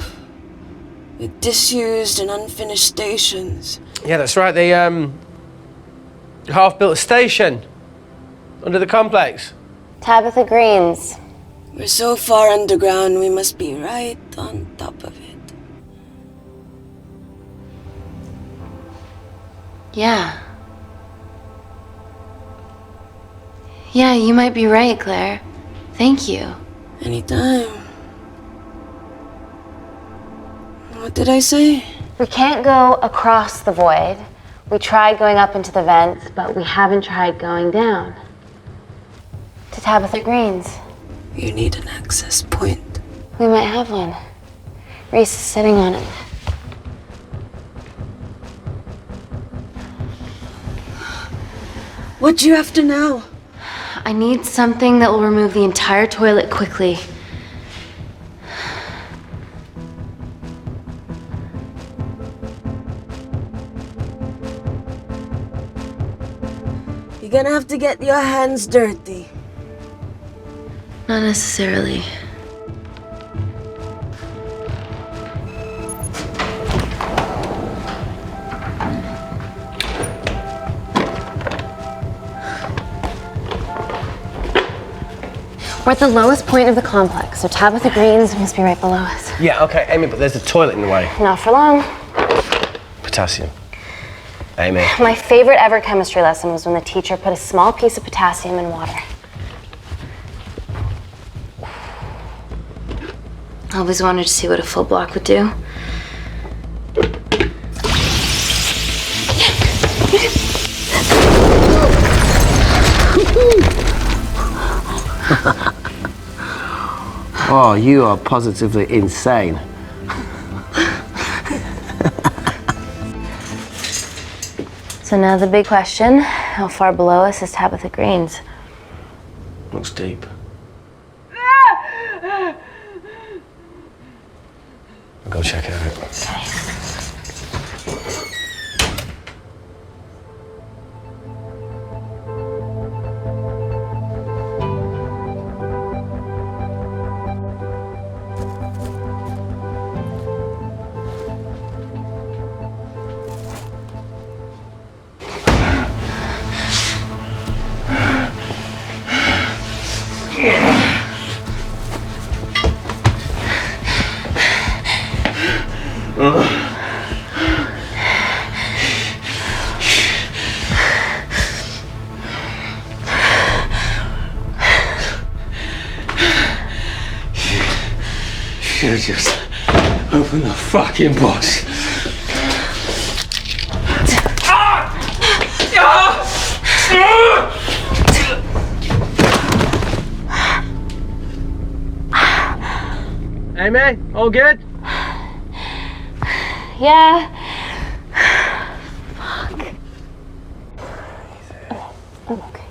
S14: with disused and unfinished stations.
S1: Yeah, that's right. They half-built a station under the complex.
S2: Tabitha Greens.
S14: We're so far underground, we must be right on top of it.
S2: Yeah. Yeah, you might be right, Claire. Thank you.
S14: Anytime. What did I say?
S2: We can't go across the void. We tried going up into the vents, but we haven't tried going down. To Tabitha Greens.
S14: You need an access point.
S2: We might have one. Reese is sitting on it.
S14: What do you after now?
S2: I need something that will remove the entire toilet quickly.
S14: You're gonna have to get your hands dirty.
S2: Not necessarily. We're at the lowest point of the complex, so Tabitha Greens must be right below us.
S1: Yeah, okay, Amy, but there's a toilet in the way.
S2: Not for long.
S1: Potassium. Amy.
S2: My favorite ever chemistry lesson was when the teacher put a small piece of potassium in water. I always wanted to see what a full block would do.
S1: Oh, you are positively insane.
S2: So now the big question, how far below us is Tabitha Greens?
S1: Looks deep. I'll go check it out.
S2: Okay.
S17: Should've just opened the fucking box.
S20: Amy, all good?
S2: Yeah. Fuck. Oh, okay.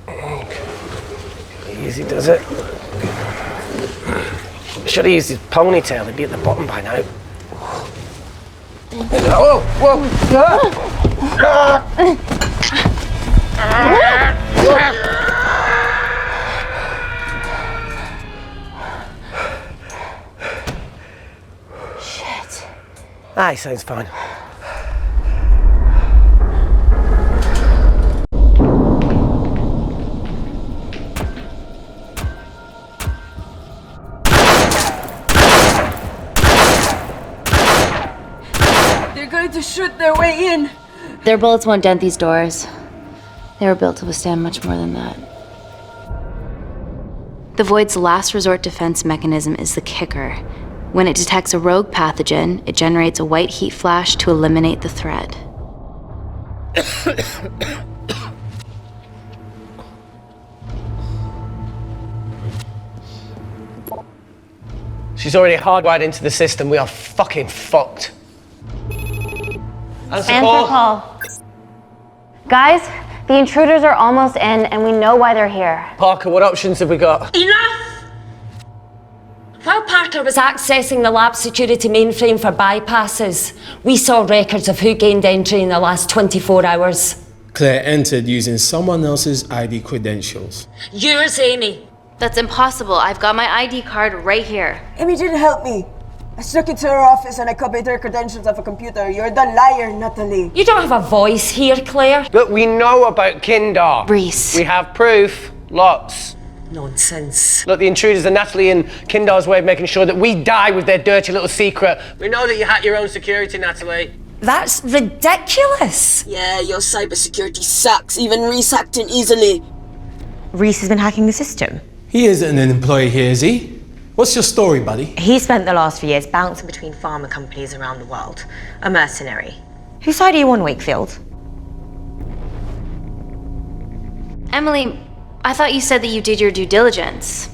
S1: Easy does it. Should have used his ponytail, he'd be at the bottom by now. Whoa, whoa! Aye, sounds fine.
S16: They're going to shoot their way in.
S2: Their bullets won't dent these doors. They were built to withstand much more than that. The Void's last resort defense mechanism is the kicker. When it detects a rogue pathogen, it generates a white heat flash to eliminate the threat.
S1: She's already hardwired into the system. We are fucking fucked. Answer call.
S2: Guys, the intruders are almost in, and we know why they're here.
S1: Parker, what options have we got?
S7: Enough! While Parker was accessing the lab security mainframe for bypasses, we saw records of who gained entry in the last 24 hours.
S17: Claire entered using someone else's ID credentials.
S7: Yours, Amy.
S2: That's impossible. I've got my ID card right here.
S16: Amy didn't help me. I snuck into her office and I copied her credentials off a computer. You're the liar, Natalie.
S7: You don't have a voice here, Claire.
S1: Look, we know about Kindar.
S2: Reese.
S1: We have proof. Lots.
S7: Nonsense.
S1: Look, the intruders are Natalie and Kindar's way of making sure that we die with their dirty little secret. We know that you hack your own security, Natalie.
S7: That's ridiculous.
S14: Yeah, your cybersecurity sucks. Even Reese hacked in easily.
S9: Reese has been hacking the system.
S17: He isn't an employee here, is he? What's your story, buddy?
S9: He spent the last few years bouncing between pharma companies around the world. A mercenary. Whose side are you on, Wakefield?
S2: Emily, I thought you said that you did your due diligence.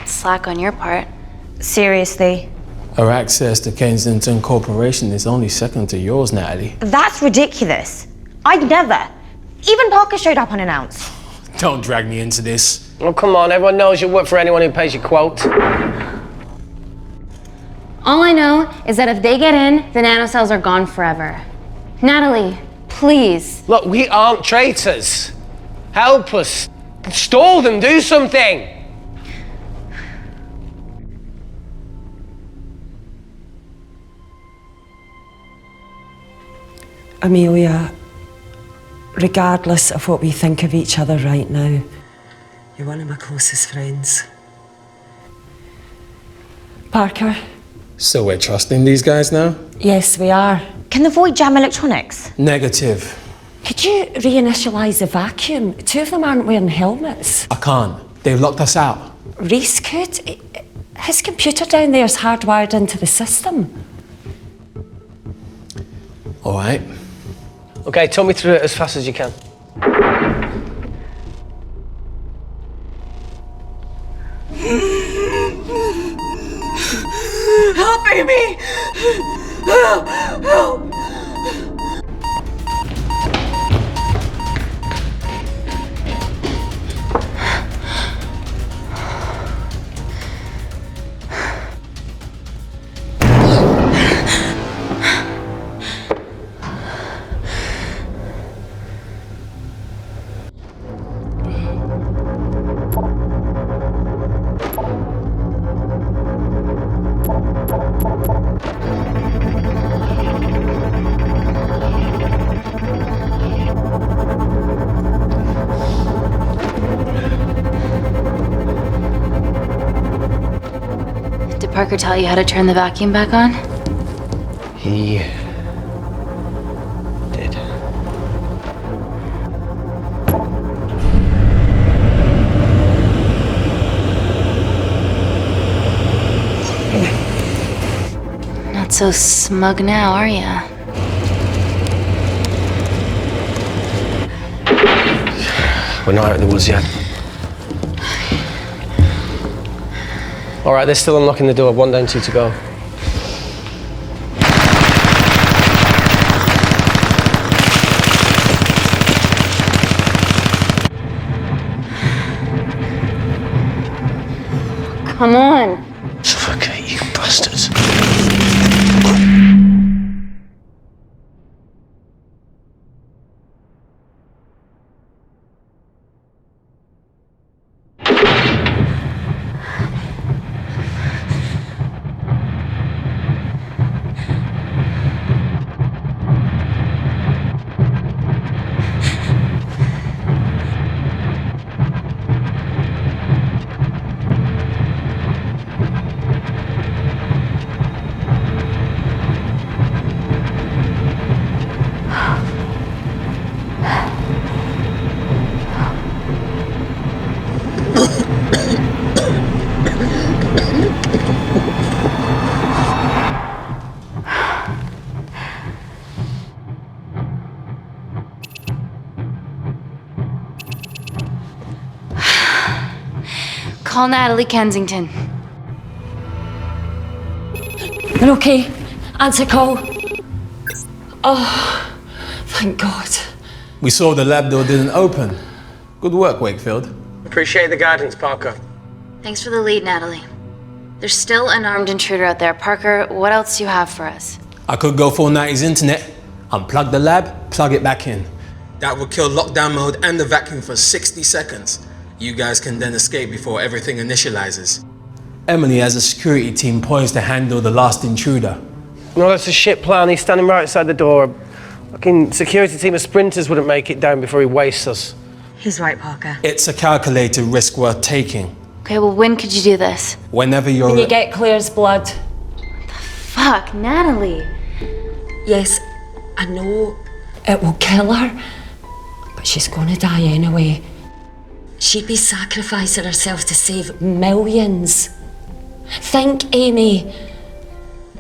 S2: Slack on your part.
S9: Seriously?
S17: Our access to Kensington Corporation is only second to yours, Natalie.
S9: That's ridiculous. I'd never. Even Parker showed up unannounced.
S17: Don't drag me into this.
S1: Oh, come on. Everyone knows you work for anyone who pays your quote.
S2: All I know is that if they get in, the nanocells are gone forever. Natalie, please.
S1: Look, we aren't traitors. Help us. Stall them. Do something.
S21: Amelia, regardless of what we think of each other right now, you're one of my closest friends. Parker?
S17: So we're trusting these guys now?
S21: Yes, we are.
S9: Can the Void jam electronics?
S17: Negative.
S21: Could you reinitialize the vacuum? Two of them aren't wearing helmets.
S17: I can't. They've locked us out.
S21: Reese could. His computer down there is hardwired into the system.
S17: All right.
S1: Okay, talk me through it as fast as you can.
S16: Help, Amy! Help! Help!
S2: Did Parker tell you how to turn the vacuum back on?
S1: He did.
S2: Not so smug now, are ya?
S1: We're not out of the woods yet. All right, they're still unlocking the door. 1 down, 2 to go.
S2: Come on.
S1: Suffocate, you bastards.
S2: Call Natalie Kensington.
S7: You're okay? Answer call. Oh, thank God.
S17: We saw the lab door didn't open. Good work, Wakefield.
S1: Appreciate the guidance, Parker.
S2: Thanks for the lead, Natalie. There's still an armed intruder out there. Parker, what else do you have for us?
S17: I could go full 90s internet, unplug the lab, plug it back in. That would kill lockdown mode and the vacuum for 60 seconds. You guys can then escape before everything initializes. Emily has a security team poised to handle the last intruder.
S1: No, that's a shit plan. He's standing right outside the door. A fucking security team of sprinters wouldn't make it down before he wastes us.
S9: He's right, Parker.
S17: It's a calculated risk worth taking.
S2: Okay, well, when could you do this?
S17: Whenever you're...
S7: When you get Claire's blood.
S2: Fuck, Natalie.
S7: Yes, I know it will kill her, but she's gonna die anyway. She'd be sacrificing herself to save millions. Think, Amy.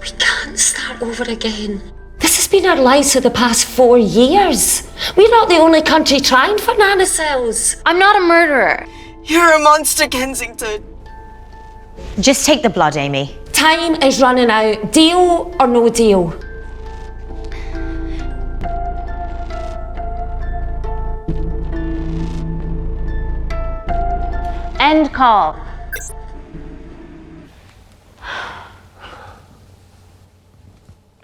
S7: We can't start over again. This has been our lives for the past 4 years. We're not the only country trying for nanocells.
S2: I'm not a murderer.
S16: You're a monster, Kensington.
S9: Just take the blood, Amy.
S7: Time is running out. Deal or no deal?
S2: End call.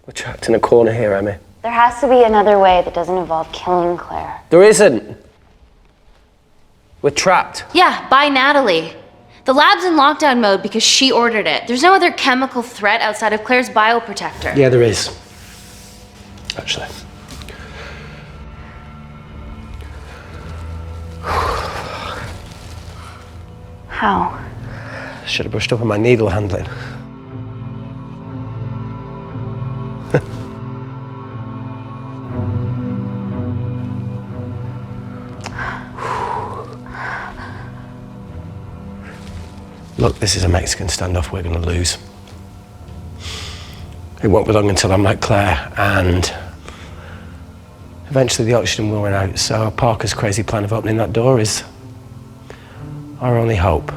S1: We're trapped in a corner here, Emmy.
S2: There has to be another way that doesn't involve killing Claire.
S1: There isn't. We're trapped.
S2: Yeah, by Natalie. The lab's in lockdown mode because she ordered it. There's no other chemical threat outside of Claire's bioprotector.
S1: Yeah, there is. Actually.
S2: How?
S1: Should have brushed up on my needle handling. Look, this is a Mexican standoff we're going to lose. It won't be long until I'm like Claire, and eventually the oxygen will run out, so Parker's crazy plan of opening that door is our only hope.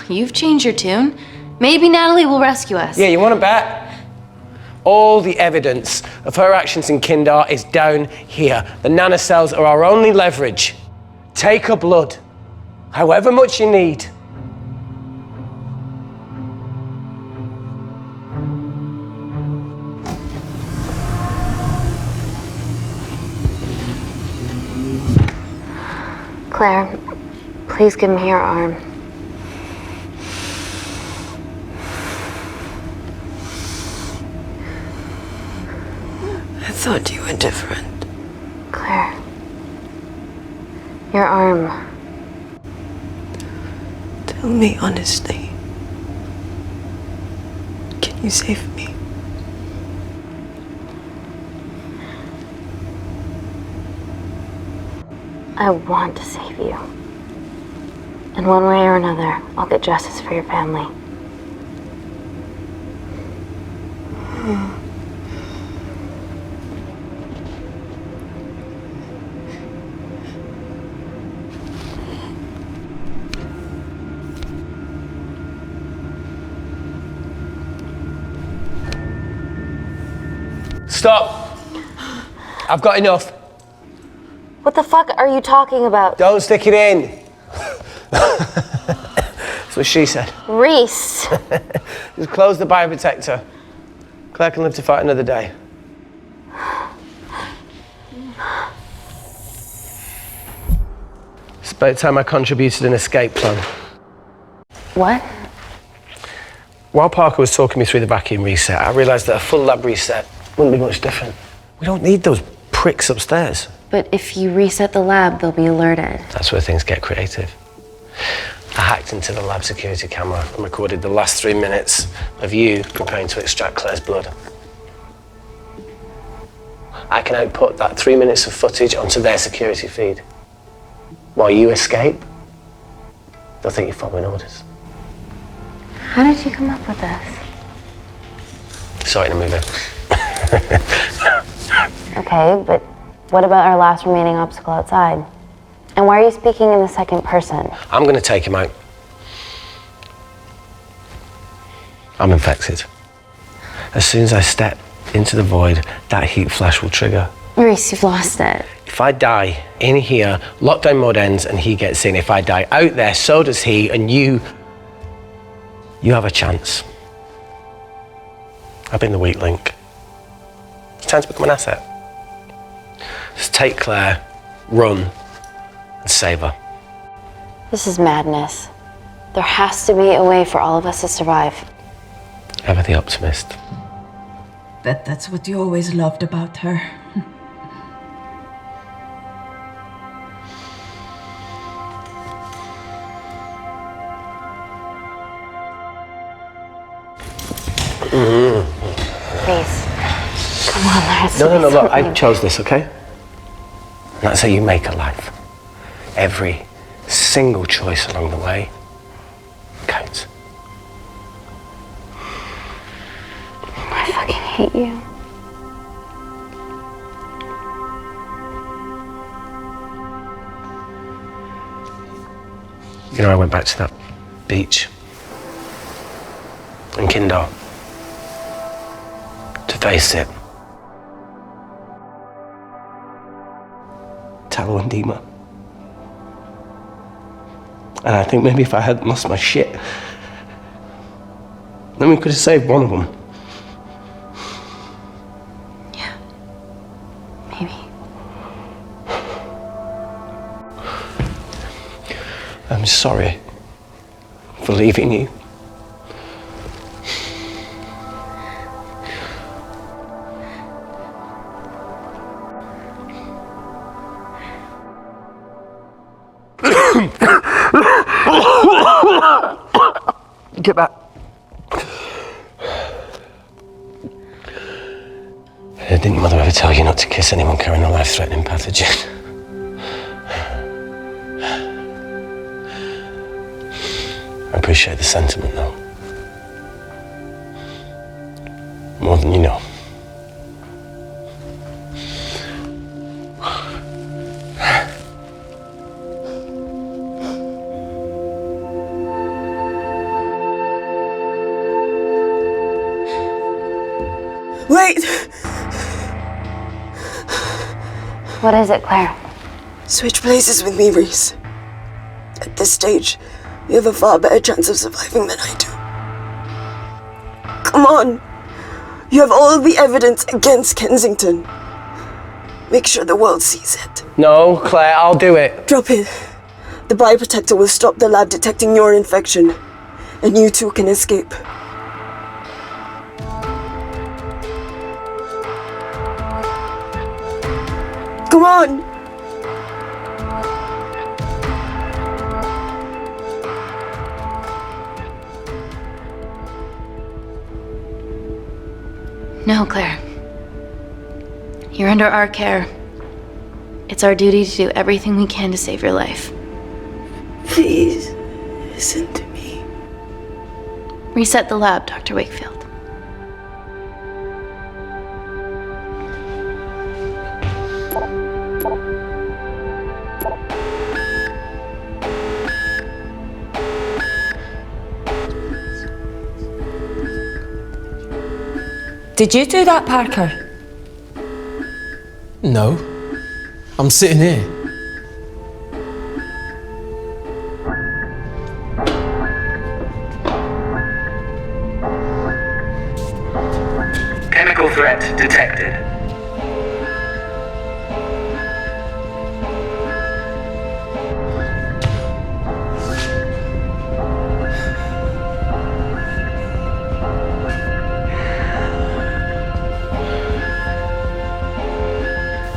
S2: You've changed your tune. Maybe Natalie will rescue us.
S1: Yeah, you want to bet? All the evidence of her actions in Kindar is down here. The nanocells are our only leverage. Take her blood, however much you need.
S2: Claire, please give me your arm.
S14: I thought you were different.
S2: Claire, your arm.
S14: Tell me honestly. Can you save me?
S2: I want to save you. In one way or another, I'll get justice for your family.
S1: Stop! I've got enough.
S2: What the fuck are you talking about?
S1: Don't stick it in. That's what she said.
S2: Reese.
S1: Just close the bioprotector. Claire can live to fight another day. It's about time I contributed an escape plan.
S2: What?
S1: While Parker was talking me through the vacuum reset, I realised that a full lab reset wouldn't be much different. We don't need those pricks upstairs.
S2: But if you reset the lab, they'll be alerted.
S1: That's where things get creative. I hacked into the lab security camera and recorded the last 3 minutes of you preparing to extract Claire's blood. I can output that 3 minutes of footage onto their security feed. While you escape, they'll think you're following orders.
S2: How did you come up with this?
S1: Saw it in a movie.
S2: Okay, but what about our last remaining obstacle outside? And why are you speaking in the second person?
S1: I'm going to take him out. I'm infected. As soon as I step into the void, that heat flash will trigger.
S2: Reese, you've lost it.
S1: If I die in here, lockdown mode ends and he gets in. If I die out there, so does he, and you have a chance. I've been the weak link. It's time to become an asset. Just take Claire, run, and save her.
S2: This is madness. There has to be a way for all of us to survive.
S1: Ever the optimist.
S21: That's what you always loved about her.
S2: Please. Come on, there has to
S1: No,
S2: be
S1: look, I
S2: something.
S1: chose this, okay? And that's how you make a life. Every single choice along the way counts.
S2: I fucking hate you.
S1: You know, I went back to that beach in Kindar to face it. Tallow and Dima. And I think maybe if I hadn't lost my shit, then we could have saved one of them.
S2: Yeah. Maybe.
S1: I'm sorry for leaving you. Get back. Didn't your mother ever tell you not to kiss anyone carrying a life-threatening pathogen? I appreciate the sentiment, though. More than you know.
S14: Wait!
S2: What is it, Claire?
S14: Switch places with me, Reese. At this stage, you have a far better chance of surviving than I do. Come on! You have all the evidence against Kensington. Make sure the world sees it.
S1: No, Claire, I'll do it.
S14: Drop it. The bioprotector will stop the lab detecting your infection, and you two can escape. Come on!
S2: No, Claire. You're under our care. It's our duty to do everything we can to save your life.
S14: Please, listen to me.
S2: Reset the lab, Dr. Wakefield.
S21: Did you do that, Parker?
S17: No. I'm sitting here.
S11: Chemical threat detected.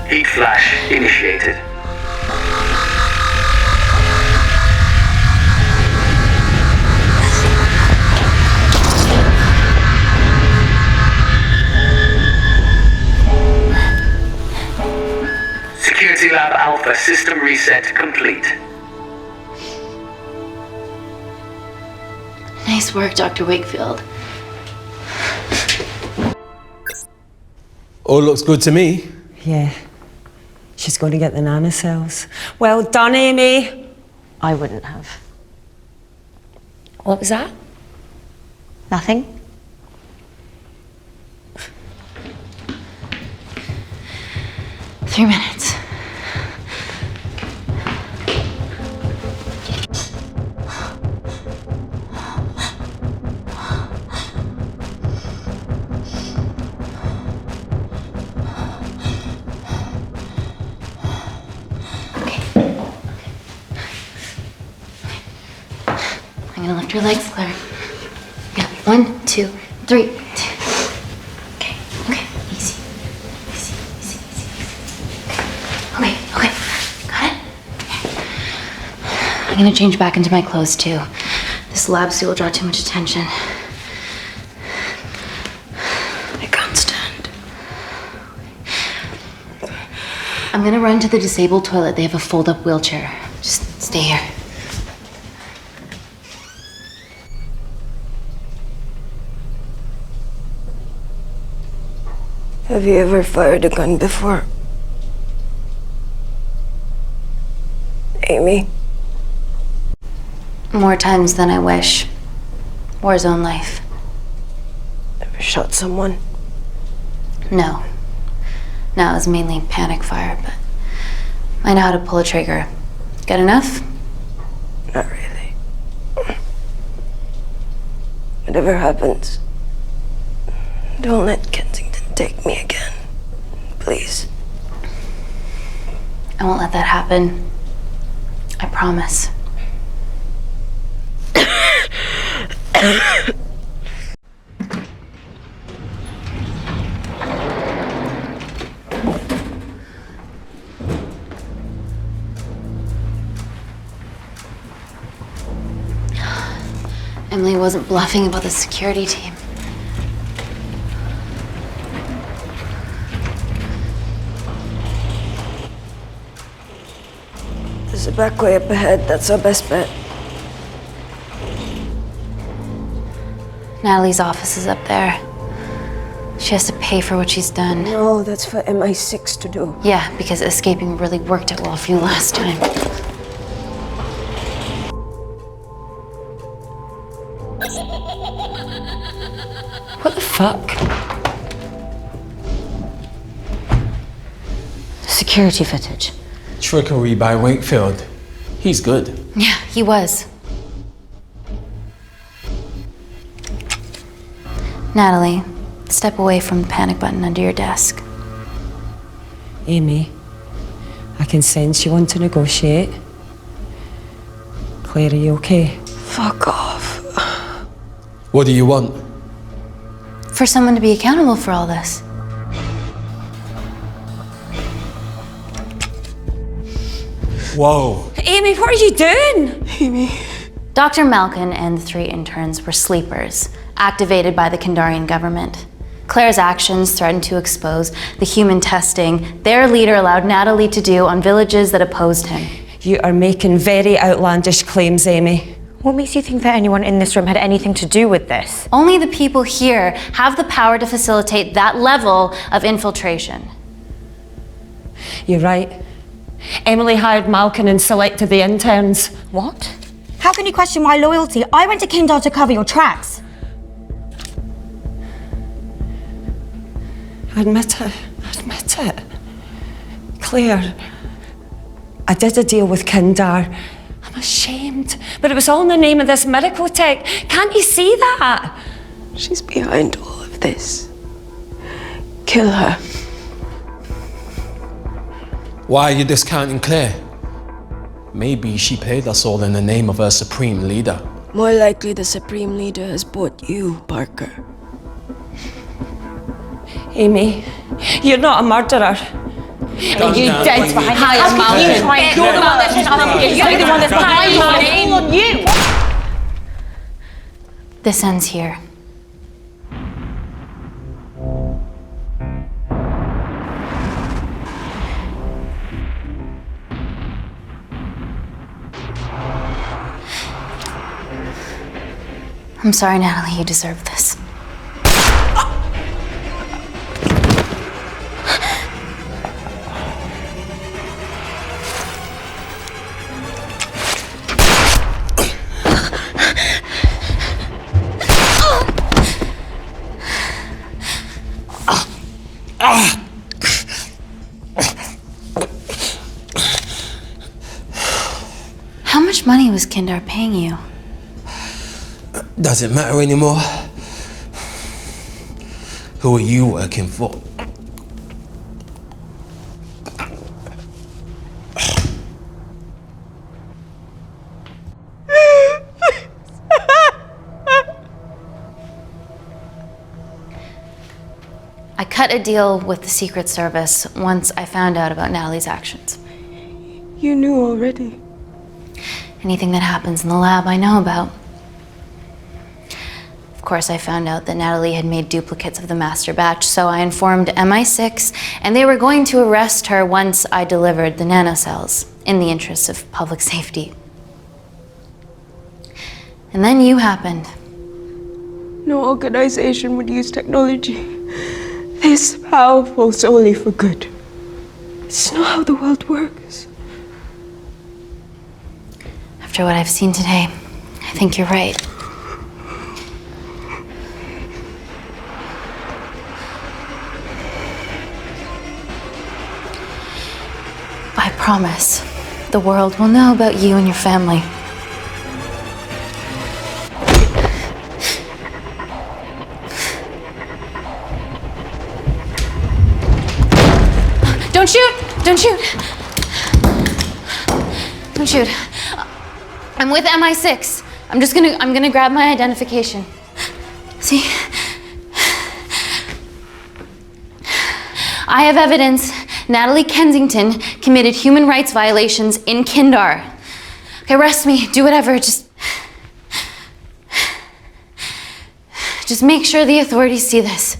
S11: Heat flash initiated. Security Lab Alpha system reset complete.
S2: Nice work, Dr. Wakefield.
S17: All looks good to me.
S21: Yeah. She's going to get the nanocells. Well done, Amy.
S9: I wouldn't have.
S2: What was that?
S9: Nothing.
S2: Three minutes. I'm gonna lift your legs, Claire. Yeah, 1, 2, 3. Okay, easy. Easy. Okay, got it? I'm gonna change back into my clothes too. This lab suit will draw too much attention. I can't stand. I'm gonna run to the disabled toilet. They have a fold-up wheelchair. Just stay here.
S14: Have you ever fired a gun before? Amy?
S2: More times than I wish. War zone life.
S14: Ever shot someone?
S2: No. No, it was mainly panic fire, but I know how to pull a trigger. Good enough?
S14: Not really. Whatever happens, don't let Kensington take me again. Please.
S2: I won't let that happen. I promise. Emily wasn't bluffing about the security team.
S14: There's a back way up ahead. That's our best bet.
S2: Natalie's office is up there. She has to pay for what she's done.
S14: No, that's for MI6 to do.
S2: Yeah, because escaping really worked out well for you last time.
S21: What the fuck?
S9: Security footage.
S17: Trickery by Wakefield. He's good.
S2: Yeah, he was. Natalie, step away from the panic button under your desk.
S21: Amy, I can sense you want to negotiate. Claire, are you okay?
S14: Fuck off.
S17: What do you want?
S2: For someone to be accountable for all this.
S17: Whoa.
S21: Amy, what are you doing?
S14: Amy.
S2: Dr. Malkin and the 3 interns were sleepers, activated by the Kindarian government. Claire's actions threatened to expose the human testing their leader allowed Natalie to do on villages that opposed him.
S21: You are making very outlandish claims, Amy.
S9: What makes you think that anyone in this room had anything to do with this?
S2: Only the people here have the power to facilitate that level of infiltration.
S21: You're right. Emily hired Malkin and selected the interns.
S9: What? How can you question my loyalty? I went to Kindar to cover your tracks.
S21: Admit it. Admit it. Claire, I did a deal with Kindar. I'm ashamed, but it was all in the name of this miracle tech. Can't you see that?
S14: She's behind all of this. Kill her.
S17: Why are you discounting Claire? Maybe she played us all in the name of her supreme leader.
S14: More likely the Supreme Leader has bought you, Parker.
S21: Amy, you're not a murderer.
S17: Done
S21: You
S17: now.
S21: did hire Malkin.
S9: You're the one that's You're the one that's behind on you.
S2: This ends here. I'm sorry, Natalie, you deserve this. How much money was Kindar paying you?
S17: Doesn't matter anymore. Who are you working for?
S2: I cut a deal with the Secret Service once I found out about Natalie's actions.
S14: You knew already.
S2: Anything that happens in the lab, I know about. Of course, I found out that Natalie had made duplicates of the master batch, so I informed MI6, and they were going to arrest her once I delivered the nanocells, in the interest of public safety. And then you happened.
S14: No organization would use technology this powerful solely for good. It's not how the world works.
S2: After what I've seen today, I think you're right. I promise, the world will know about you and your family. Don't shoot! Don't shoot! Don't shoot. I'm with MI6. I'm gonna grab my identification. See? I have evidence Natalie Kensington committed human rights violations in Kindar. Okay, arrest me, do whatever, just make sure the authorities see this.